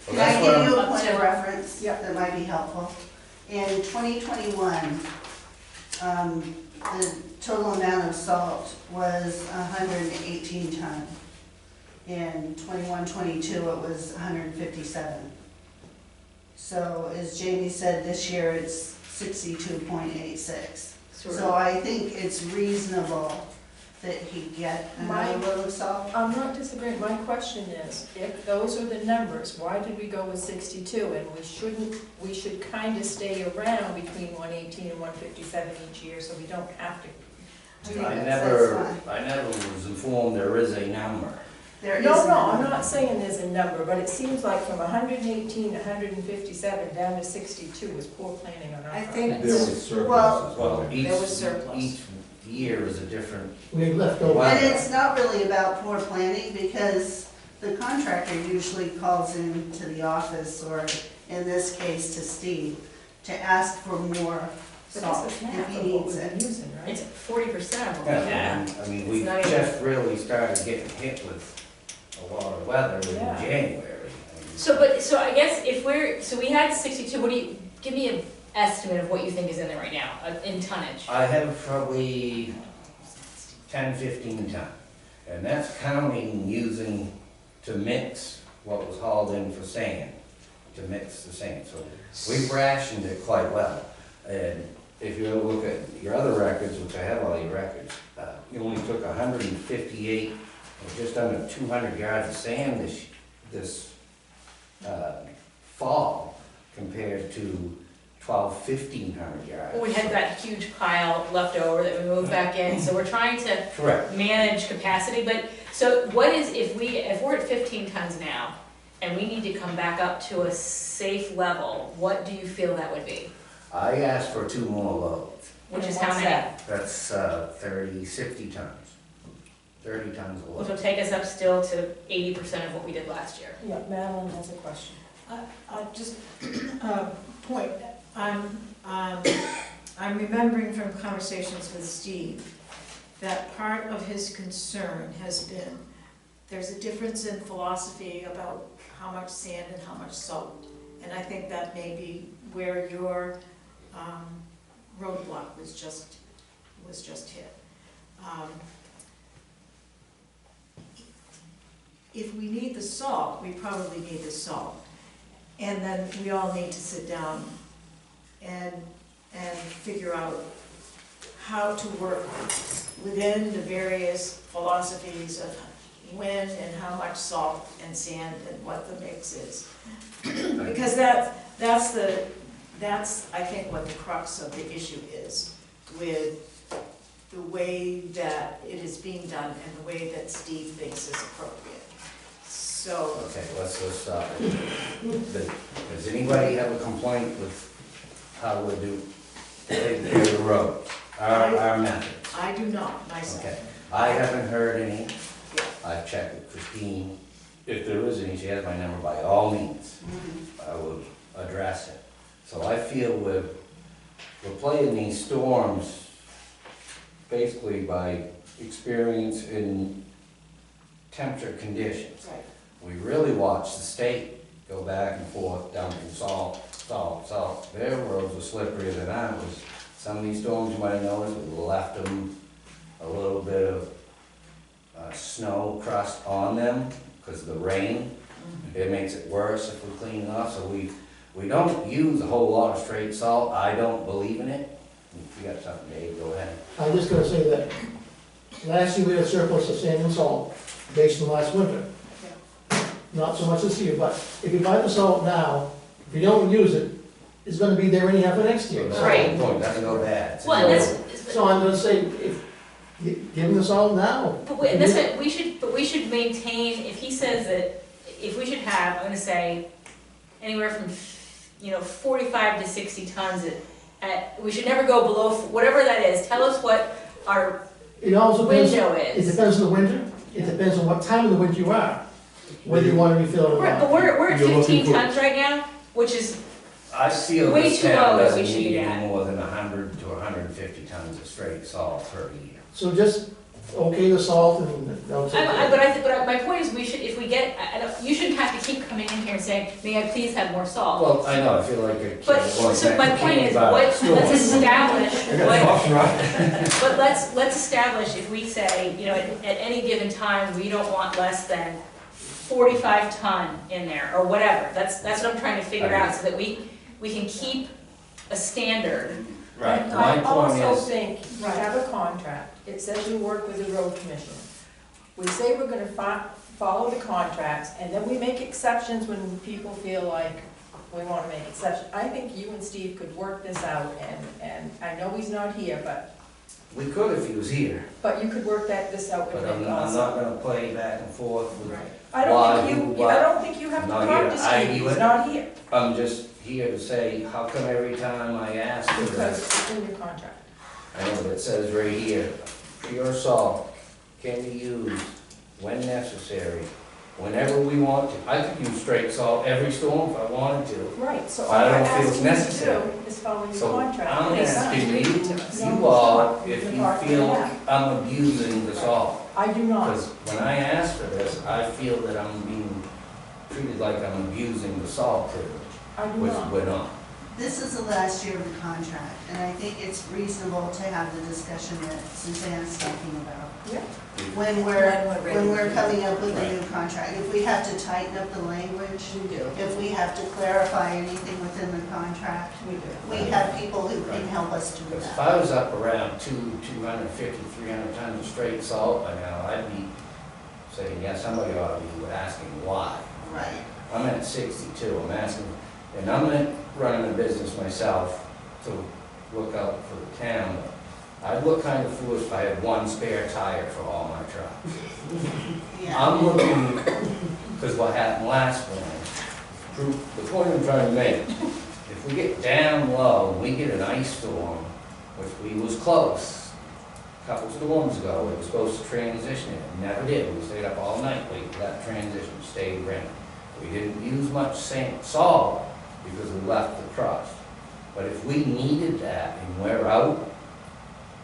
Can that's I what give you a I'm- point of reference Yep. that might be helpful? In 2021, the total amount of salt was 118 ton. In 21-22, it was 157. So as Jamie said, this year it's 62.86. So I think it's reasonable that he'd get My- another load of salt? I'm not disagreeing, my question is, if those are the numbers, why did we go with 62? And we should kind of stay around between 118 and 157 each year, so we don't have to do I that. never was informed there is a number. There is No, none. I'm not saying there's a number, but it seems like from 118 to 157 down to 62 was poor planning on our I part. think, There was surplus Well- as well. Well, There was surplus. each year is a different, We have left over. Wow. And it's not really about poor planning, because the contractor usually calls in to the office, or in this case to Steve, to ask for more But salt this is if half he of what needs we've it. been using, right? It's 40% of what we yeah, had. I mean, we It's not even- just really started getting hit with a lot of weather in Yeah. January. I mean, So I guess if so we had 62, give me an estimate of what you think is in there right now, in tonnage. I have probably 10, 15 ton, and that's counting using to mix what was hauled in for sand, to mix the sand. So we've rationed it quite well. And if you look at your other records, which I have all your records, you only took 158, or just under 200 yards of sand this fall compared to 1,500 yards. We had that huge pile left over that we moved back in, so we're trying to Correct. manage capacity, but, so what is, if we're at 15 tons now, and we need to come back up to a safe level, what do you feel that would be? I asked for 2 more loads. Which is And how what's many? that? That's 60 tons. 30 tons a Which will load. take us up still to 80% of what we did last year. Yeah, Madeline has a question. just, point, I'm remembering from conversations with Steve that part of his concern has been, there's a difference in philosophy about how much sand and how much salt. And I think that may be where your roadblock was just hit. If we need the salt, we probably need the salt. And then we all need to sit down and figure out how to work within the various philosophies of when and how much salt and sand and what the mix is. Because that's I think what the crux of the issue is with the way that it is being done and the way that Steve thinks is appropriate. So, Okay, let's stop it. Does anybody have a complaint with how we do the road, our methods? I do not myself. Okay, I haven't heard any. Yeah. I've checked with Christine. If there is any, she has my number, by all means, I will address it. So I feel we're playing these storms basically by experience in temperature conditions. Right. We really watch the state go back and forth, dumping salt. Their roads were slipperier than ours. Some of these storms, you might have noticed, we left them a little bit of snow crust on them because of the rain. It makes it worse if we clean it off. So we don't use a whole lot of straight salt. I don't believe in it. If you got something, Dave, go ahead. I'm just gonna say that last year we had a surplus of sand and salt based on last winter. Not so much this year, but if you buy the salt now, if you don't use it, it's gonna be there anyhow for next year. So- Right. Point, doesn't go bad. Well, and that's, So I'm gonna say, if, give them the salt now. and that's it, we should maintain, if he says that, if we should have, I'm gonna say, anywhere from, 45 to 60 tons we should never go below, whatever that is, tell us what our It also depends, window it is. depends on the winter, it depends on what time of the winter you are, whether you wanna refill it or Right, but not. we're at You're looking 15 for- tons right now, which is, I feel Way this too town low that doesn't we should need be any at. more than 100 to 150 tons of straight salt per year. So just, okay the salt and they'll take it. but my point is, we should, if we get, you shouldn't have to keep coming in here and saying, may I please have more salt? Well, I know, I feel like a kid But, going so back my to point is, kindergarten. let's establish, I got an option, right? but let's establish, if we say, at any given time, we don't want less than 45 ton in there, or whatever, that's what I'm trying to figure out, so that we can keep a standard. Right, And my I point also is, think you have a contract, it says you work with the road commissioner. We say we're gonna follow the contracts, and then we make exceptions when people feel like we wanna make exceptions. I think you and Steve could work this out, and I know he's not here, We could if he was here, but you could work this out with but Nick I'm also. not gonna play back and forth with. Right. I don't why, think who, you, I don't think you have to Not talk here. to I Steve, do he's it. not here, I'm just here to say, how come every time I ask for because this, it's in your contract. I know that it says right here, pure salt can be used when necessary, whenever we want to. I could use straight salt every storm if I wanted to. Right, so all I I'm don't feel it's asking you to necessary. do is follow your So contract. I'm It's not asking written you, to us. you No, all, it's not. if The you department feel has. I'm abusing the salt. I do not. Because when I ask for this, I feel that I'm being treated like I'm abusing the salt privilege, I do which not. we're not. This is the last year of the contract, and I think it's reasonable to have the discussion that Suzanne's talking about. Yeah. When we're coming up with a new contract, if we have to tighten up the language, We do. if we have to clarify anything within the contract, We do. we have people who can help us do Because if that. I was up around 250, 300 tons of straight salt by now, I'd be saying, yes, somebody ought to be asking why. Right. I'm at 62, I'm asking, and I'm not running a business myself to look out for the town. I'd look kind of foolish if I had one spare tire for all my trucks. Yeah. I'm looking, because what happened last winter, the point I'm trying to make, if we get down low, and we get an ice storm, which we was close, a couple storms ago, it was supposed to transition, it never did. We stayed up all night waiting for that transition, stayed running. We didn't use much salt because we left the crust. But if we needed that and we're out,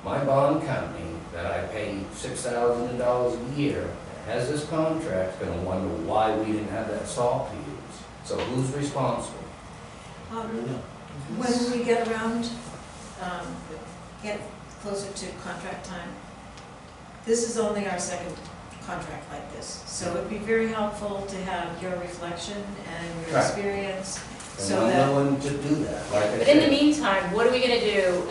my bond company that I pay $6,000 a year, that has this contract, gonna wonder why we didn't have that salt to use. So who's responsible? When we get around, get closer to contract time, this is only our second contract like this. So it'd be very helpful to have your reflection and your Right. experience, And so I'm that, willing to do that, like I But in the said. meantime, what are we gonna do?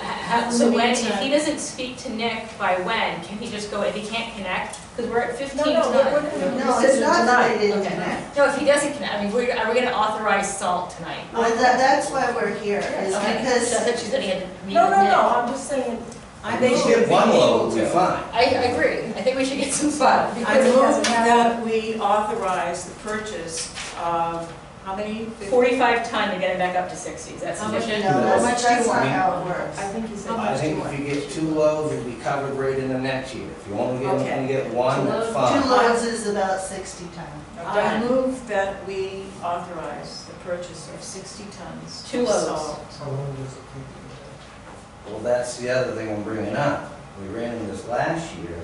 In So the when, if meantime- he doesn't speak to Nick by when, can he just go, if he can't connect? Because we're at 15 No, tonight. No, it's not that they didn't Okay. connect. No, if he doesn't connect, I mean, are we gonna authorize salt tonight? Well, that's why we're here, is Okay. because So I thought you said he had to meet No, with no, Nick. no, I'm just saying, I They move, should Get one load, we'll be fine. I agree. I think we should get some but salt. I because it move hasn't happened. that we authorize the purchase of, how many? 45 ton to get him back up to 60, is that How much- sufficient? No, How much do you that's not want? how it works. I think he said. How I much think do if you get 2 loads, it'll be covered right in the next year. If you only Okay. get one, Two that's loads? fine. 2 loads is about 60 tons. I move that we authorize the purchase of 60 tons. Two of loads. salt. How long does it take? Well, that's the other thing I'm bringing up. We ran into this last year.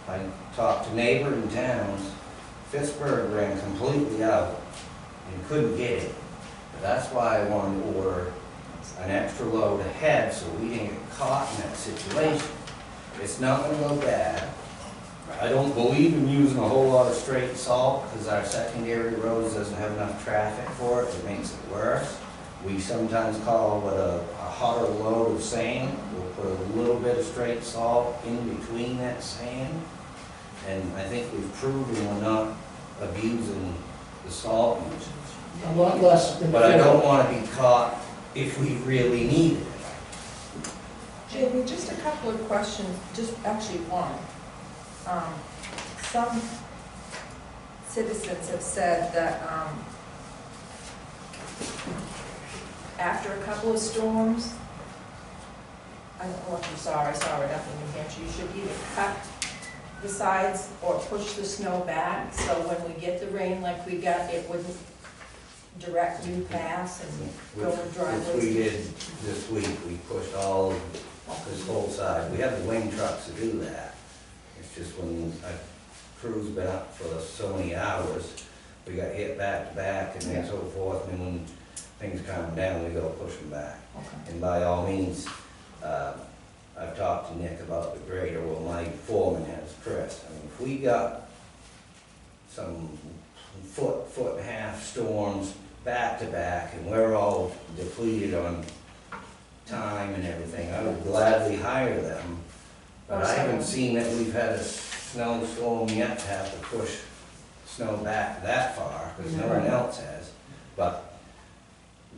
I talked to neighboring towns. Pittsburgh ran completely out and couldn't get it. That's why I wanted to order an extra load ahead so we didn't get caught in that situation. It's not gonna go bad. I don't believe in using a whole lot of straight salt because our secondary roads doesn't have enough traffic for it. It makes it worse. We sometimes call it a hotter load of sand. We'll put a little bit of straight salt in between that sand. And I think we've proven we're not abusing the salt use. A lot less than. But I don't want to be caught if we really need it. Jamie, just a couple of questions, just actually one. Some citizens have said that after a couple of storms, I don't know if you saw, I saw it up in New Hampshire, you should either cut the sides or push the snow back, so when we get the rain like we got, it wouldn't direct you past and go in Which we driveways. did this week. We pushed all of this whole side. We have the wing trucks to do that. It's just when a crew's been up for so many hours, we got hit back to back and then so forth, and when things calm down, we go push them back. Okay. And by all means, I've talked to Nick about the grader, well, my foreman has, Chris. I mean, if we got some foot and a half storms back to back, and we're all depleted on time and everything, I would gladly hire them. But I haven't seen that we've had a snowstorm yet to have to push snow back that far, because no one else has. But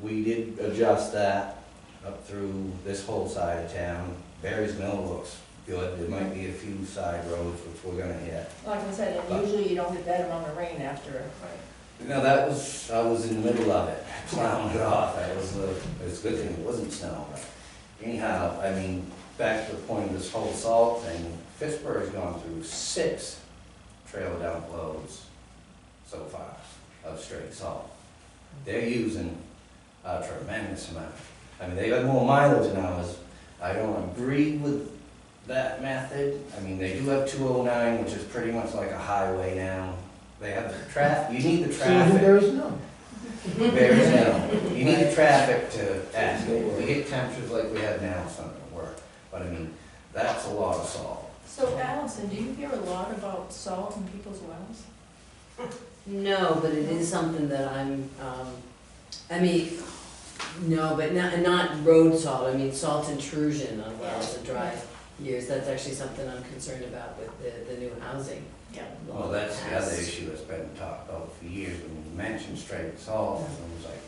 we did adjust that up through this whole side of town. Berry's Mill looks good. There might be a few side roads which we're gonna hit. Like I said, and usually you don't get that amount of rain after, No, that was, I was in the middle of it, plowing it off. That was a good thing it wasn't snow. But anyhow, I mean, back to the point of this whole salt thing, Fitchburg's gone through 6 trailer dump loads so far of straight salt. They're using a tremendous amount. I mean, they got more mileage than ours. I don't agree with that method. I mean, they do have 209, which is pretty much like a highway now. They have the traffic, you need the traffic. There is no. There is no. You need the traffic to ask it. If we hit temperatures like we have now, it's not gonna work. But I mean, that's a lot of salt. So Allison, do you hear a lot about salt in people's wells? No, but it is something that I'm, I mean, no, but not road salt, I mean salt intrusion on wells and dry years. That's actually something I'm concerned about with the new housing. Yeah. Well, that's the other issue that's been talked about for years. When you mention straight salt, everyone's like,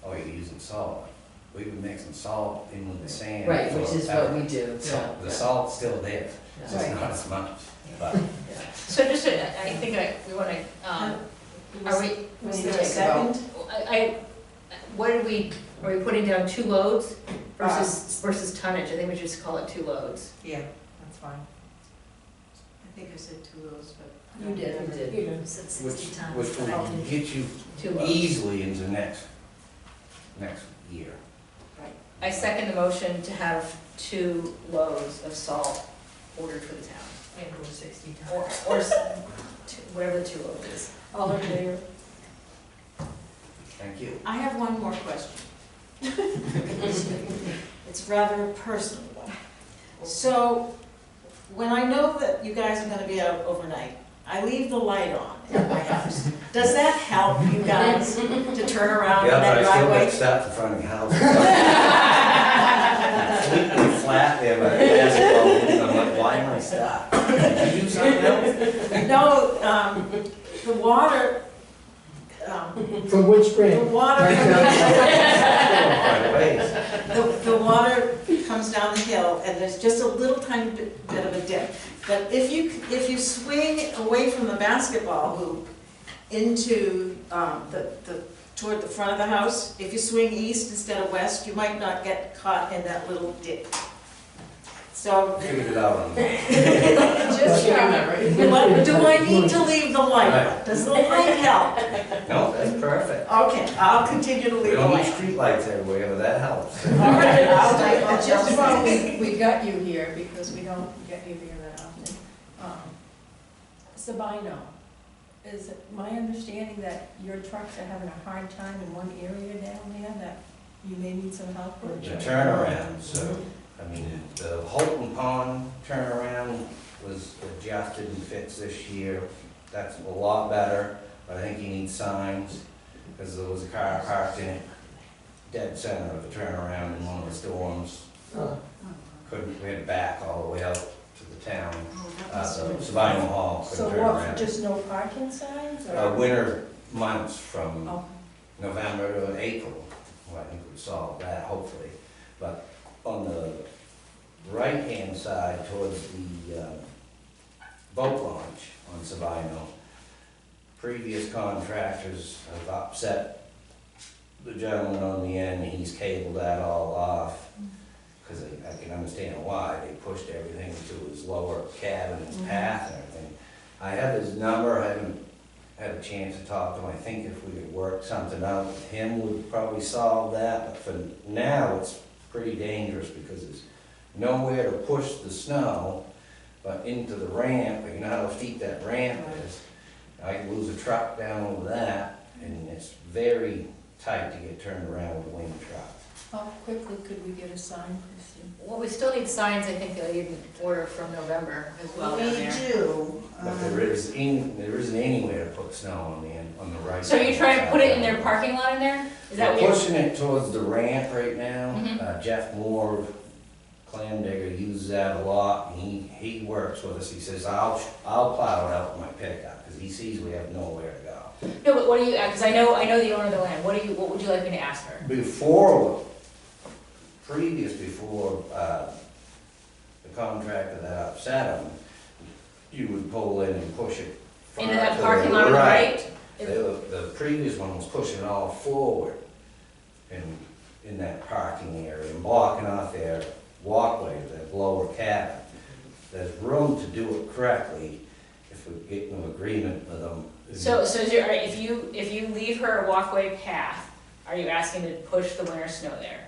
oh, you're using salt. We've been mixing salt in with the sand. Right, which is what we do. So the salt's still there, Yeah. just not as much. But So just, I think we wanna, are we? Was we there a take a second? vote? What did are we putting down 2 loads versus tonnage? I think we just call it 2 loads. Yeah, that's fine. I think I said 2 loads, but. You did. You did. You did. You said 60 which times. will get you 2 loads. easily into next year. I second the motion to have 2 loads of salt ordered for the town. And it was 60 times. Or whatever the 2 loads is. All in favor? Thank you. I have one more question. It's rather a personal one. So, when I know that you guys are gonna be out overnight, I leave the light on at my house. Does that help you guys to turn around in Yeah, that but I still driveway? got stuff in front of your house. Completely flat there, but I'm like, why am I stuck? Did you do something else? No, the water, From which the spring? water, Right away. the water comes down the hill and there's just a little tiny bit of a dip. But if you swing away from the basketball hoop into toward the front of the house, if you swing east instead of west, you might not get caught in that little dip. So, Figured it out on that. just but do I need to leave the light on? Does the light help? No, that's perfect. Okay, I'll continue to We leave the don't need light on. street lights everywhere, but that helps. All right, I'll take that. Just while we got you here, because we don't get you here that often. Sabino, is it my understanding that your trucks are having a hard time in one area down there that you may need some help with? The turnaround, so, I mean, the Holton Pond turnaround was adjusted and fixed this year. That's a lot better, but I think you need signs, because there was a car parked in it, dead center of the turnaround in one of the storms. We had to back all the way out to the town, so Sabino Hall So couldn't turn what, around. just no parking signs, or? Winter months from Oh, November to April, well, I think we solved that, hopefully. But on the right-hand side towards the boat launch on Sabino, previous contractors have upset the gentleman on the end, he's cabled that all off. Because I can understand why, they pushed everything to his lower cabin, his path and everything. I have his number, I haven't had a chance to talk to him. I think if we could work something out with him, we'd probably solve that. But for now, it's pretty dangerous because there's nowhere to push the snow, but into the ramp. You know how steep that ramp is. I could lose a truck down over that, and it's very tight to get turned around with a wing truck. how quickly could we get a sign, Christie? Well, we still need signs, I think, that you can order from November as well down We there. do. But there isn't anywhere to put snow on the right. So you're trying to put it in their parking lot in there? Is that what We're you're? pushing it towards the ramp right now. Mhm. Jeff Moore clam digger, uses that a lot, and he works with us. He says, I'll plow it out with my pickup, because he sees we have nowhere to go. No, but what do you, because I know the owner of the land, what would you like me to ask her? Before the contractor that upset him, you would pull in and push it far Into that to the parking lot on the right? The previous one was pushing it all forward in that parking area and blocking off their walkway to the lower cabin. There's room to do it correctly if we get an agreement with them. So is your, all right, if you leave her a walkway path, are you asking to push the winter snow there?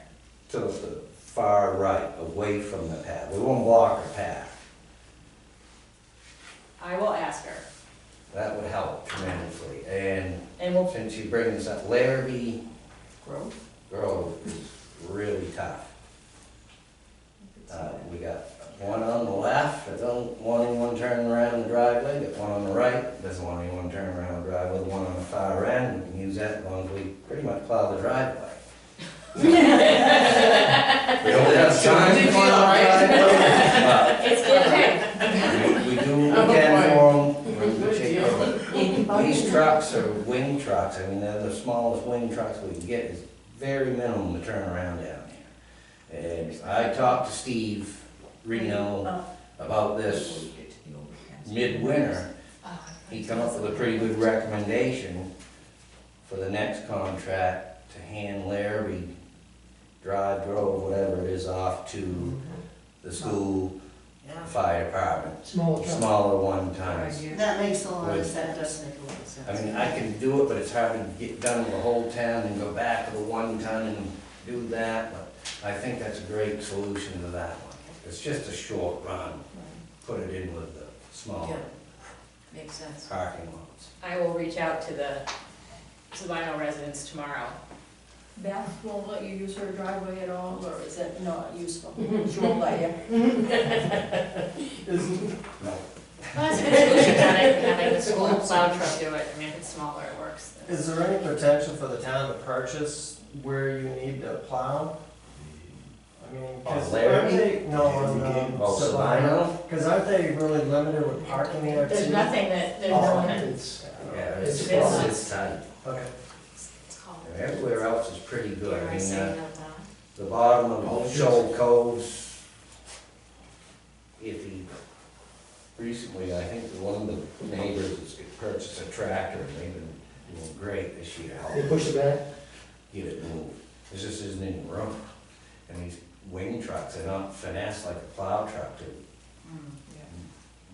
To the far right, away from the path. We won't block her path. I will ask her. That would help tremendously. And we'll, since you bring this up, Larrabee Grove is really tough. We got one on the left that don't want anyone turning around the driveway, got one on the right, doesn't want anyone turning around the driveway, the one on the far end, we can use that as long as we pretty much plow the driveway. We don't have time to plow the driveway, it's okay. but we do what we can for them. We're in good shape. These trucks are wing trucks, I mean, they're the smallest wing trucks we can get, is very minimum to turn around down here. And I talked to Steve Reno about this midwinter. He come up with a pretty good recommendation for the next contract to hand Larrabee Drive, Grove, whatever it is, off to the school, fire department. Smaller one-tons. That makes a lot of That sense. does make a lot of sense. I mean, I can do it, but it's hard to get done with the whole town and go back to the one ton and do that, but I think that's a great solution to that one. It's just a short run, put it in with the small Yeah. Makes sense. parking lots. I will reach out to the Sabino residents tomorrow. Beth won't let you use her driveway at all, or is it not useful? She won't let you. No. Well, that's a good solution, having the school plow truck do it. I mean, if it's smaller, it works. Is there any potential for the town to purchase where you need to plow? I mean, cause On Larrabee? aren't they, no, on, Sabino? cause aren't they really limited with parking there too? There's nothing that, there's no limit. Yeah, it's tight. Okay. It's called. And everywhere else is pretty good. Dare I I mean, say it out loud? the bottom of Shoal Cove's iffy. Recently, I think one of the neighbors has purchased a tractor and they've been doing great this year. They push it back? Get it moved. There just isn't any room. And these wing trucks, they're not finessed like a plow truck to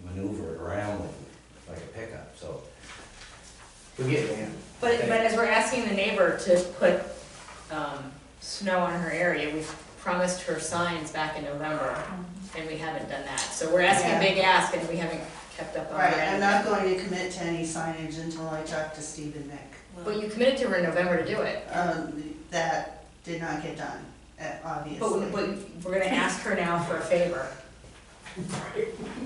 maneuver it around like a pickup, so. We're getting there. But as we're asking the neighbor to put snow on her area, we've promised her signs back in November, and we haven't done that. So we're asking a big ask, and we haven't kept up on our Right, I'm end. not going to commit to any signage until I talk to Steve and Nick. But you committed to her in November to do it. That did not get done, But obviously. we're gonna ask her now for a favor.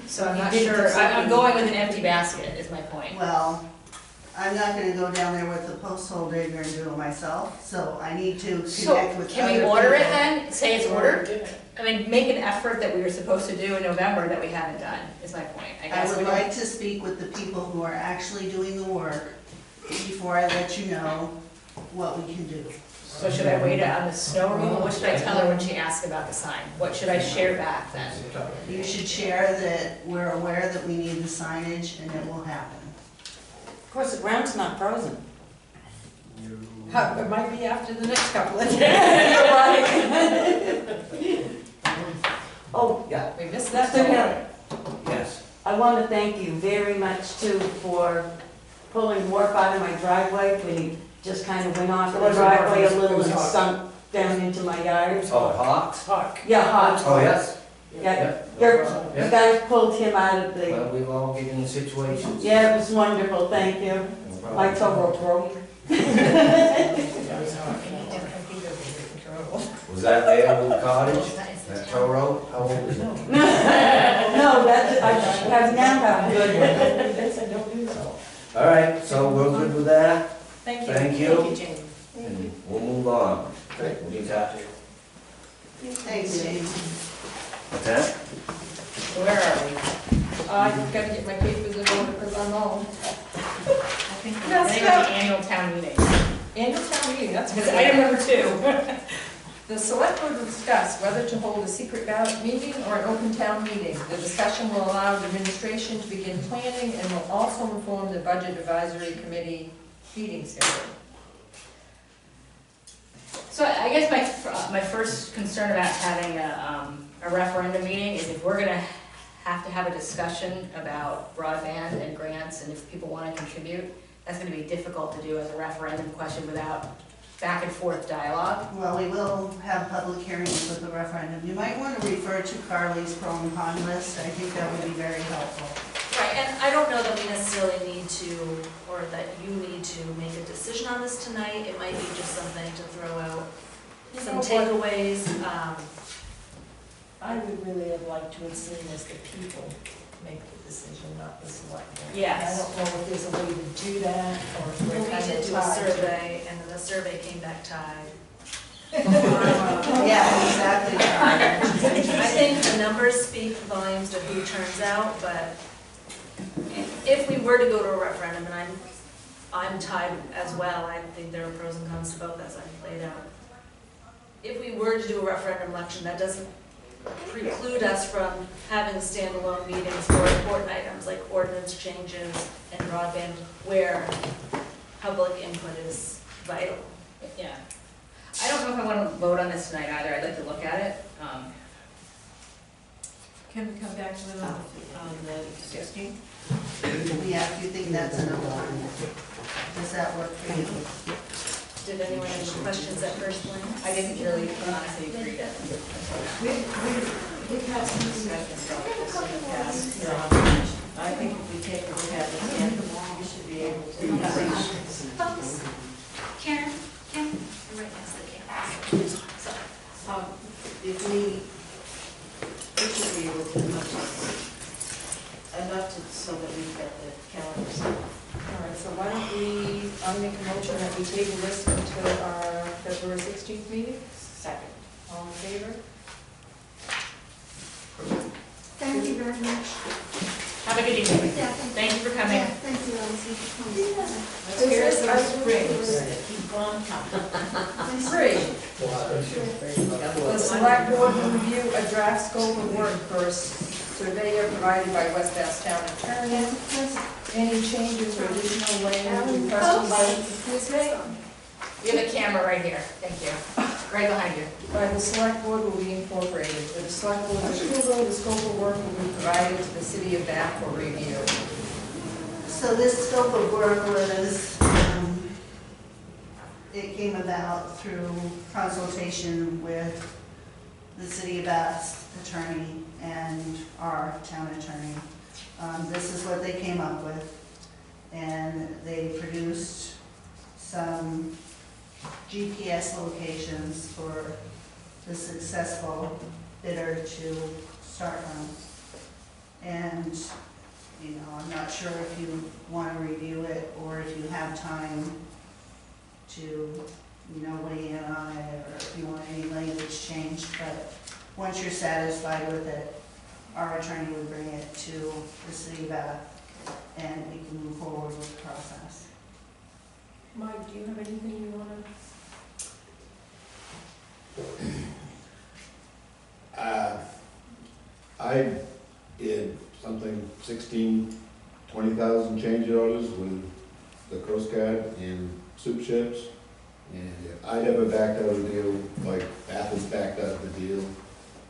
So I'm not sure, I'm going with an empty basket, is my point. Well, I'm not gonna go down there with the post hole digger and do it myself, so I need to So connect with other can we order it people. then? Say it's ordered? I mean, make an effort that we were supposed to do in November that we haven't done, is my point. I I guess we would don't. like to speak with the people who are actually doing the work before I let you know what we can do. So should I wait on the snow removal? What should I tell her when she asks about the sign? What should I share back then? You should share that we're aware that we need the signage and it will happen. Of course, the ground's not frozen. It might be after the next couple of days. Oh, Yeah, we missed that. Mr. Hill, Yes. I want to thank you very much too for pulling warp out of my driveway when you just kind of went off the driveway a little and sunk down into my yard. Oh, Hawks? Yeah, hot. Oh, yes. Yeah, Yeah. you guys pulled him out of the, Well, we've all given the situations. yeah, it was wonderful, thank you. No problem. My toe rope broke. Was that the old cottage? That tow road? How old is it? No, that's, I have now got good. All right, so we're good with that? Thank you. Thank you. Thank you, Jane. And we'll move on. We'll be touch. Thanks, James. What's that? Where are we? I've gotta get my papers in order because I'm home. I think we're That's getting at the annual town meeting. Annual town meeting, that's That's good. item number 2. The select board will discuss whether to hold a secret ballot meeting or an open town meeting. The discussion will allow the administration to begin planning and will also inform the budget advisory committee meeting schedule. So I guess my first concern about having a referendum meeting is if we're gonna have to have a discussion about broadband and grants and if people wanna contribute, that's gonna be difficult to do as a referendum question without back and forth dialogue. Well, we will have public hearings with the referendum. You might want to refer to Carly's pro and con list. I think that would be very helpful. Right, and I don't know that we necessarily need to, or that you need to make a decision on this tonight. It might be just something to throw out some takeaways. I would really have liked to have seen as the people make the decision, not the select board. Yes. I don't know if there's a way to do that, or if we're We kind did of do a tied to- survey, and the survey came back tied. Yeah, exactly. I think the numbers speak volumes to who turns out, but if we were to go to a referendum, and I'm tied as well, I think there are pros and cons to both as I've laid out. If we were to do a referendum election, that doesn't preclude us from having standalone meetings for important items like ordinance changes and broadband, where public input is vital. Yeah. I don't know if I wanna vote on this tonight either. I'd like to look at it. Can we come back to it on the 16th? Yeah, if you think that's enough time. Does that work for you? Did anyone have any questions at first glance? I didn't really honestly agree that. We've had some discussions about this in the past. I think if we take a look at it again, we should be able to. Karen, you're right next to the camera. Sorry. If we should be able to, enough to, so that we've got the calendars. All right, so why don't we, I'll make a motion that we table this until our February 16th meeting? Second. All in favor? Thank you very much. Have a good evening. Yeah, Thank you for coming. thank you, Alison, for coming. Let's hear it from Springs. Keep on coming. 3, the select board will review a draft scope of work for a surveyor provided by West Bath Town Attorney. Any changes or additional language requested by, excuse me? We have a camera right here. Thank you. Right behind you. By the select board will be incorporated. With the select board's approval, the scope of work will be provided to the city of Bath for review. So this scope of work was, it came about through consultation with the city of Bath's attorney and our town attorney. This is what they came up with, and they produced some GPS locations for the successful bidder to start from. And, you know, I'm not sure if you want to review it or if you have time to, you know, weigh in on it, or if you want any language changed, but once you're satisfied with it, our attorney would bring it to the city of Bath, and we can move forward with the process. Mike, do you have anything you want to? I did something 20,000 change orders with the Coast Guard and soup ships. And if I'd ever backed out of a deal, like Athens backed out of a deal,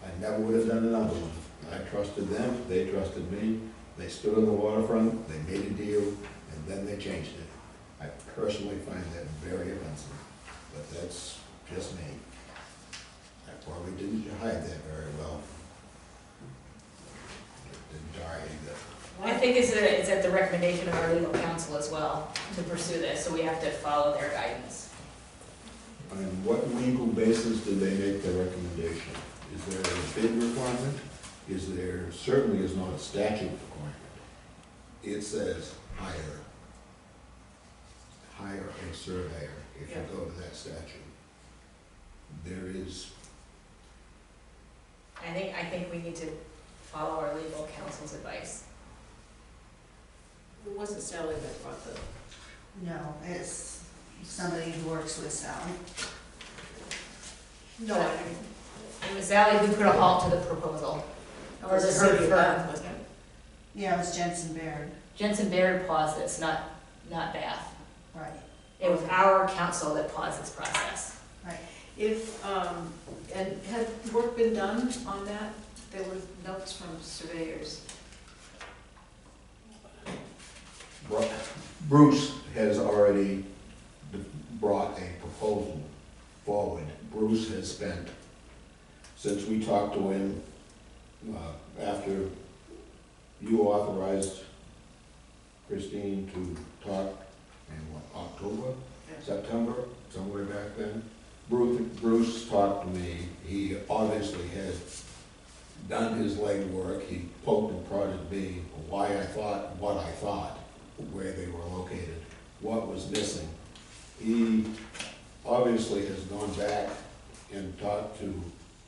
I never would have done another one. I trusted them, they trusted me, they stood on the waterfront, they made a deal, and then they changed it. I personally find that very offensive, but that's just me. I probably didn't hide that very well. It didn't die either. I think it's at the recommendation of our legal counsel as well to pursue this, so we have to follow their guidance. On what legal basis did they make the recommendation? Is there a bid requirement? Is there, certainly is not a statute requirement. It says hire a surveyor if you go to that statute. There is. I think we need to Sally that brought the? No, it's somebody who works with Sally. No, I didn't. It was Sally who put a halt to the proposal. Or was it her firm, wasn't it? Yeah, it was Jensen Baird. Jensen Baird paused this, not Bath. Right. It was our council that paused this process. If, and had work been done on that? There were notes from surveyors. Bruce has already brought a proposal forward. Bruce has spent, since we talked to him, after you authorized Christine to talk in what, October, September, somewhere back then. Bruce talked to me. He obviously has done his legwork. He poked and prodded me why I thought what I thought, where they were located, what was missing. He obviously has gone back and talked to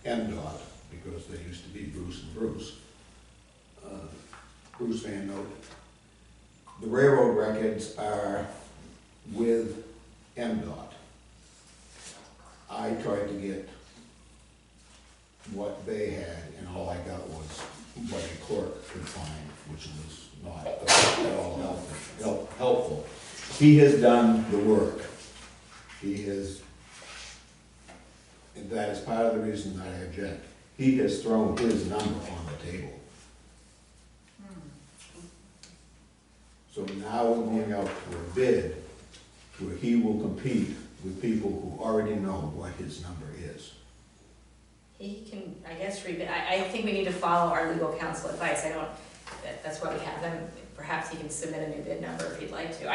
MDOT, because they used to be Bruce and Bruce. Bruce Van Note. The railroad records are with MDOT. I tried to get what they had, and all I got was what a clerk could find, which was not at all helpful. He has done the work. He has, and that is part of the reason that I object. He has thrown his number on the table. So now we're going out for a bid where he will compete with people who already know what his number is. He can, I guess, rebid. I think we need to follow our legal counsel advice. That's why we have him. Perhaps he can submit a new bid number if he'd like to.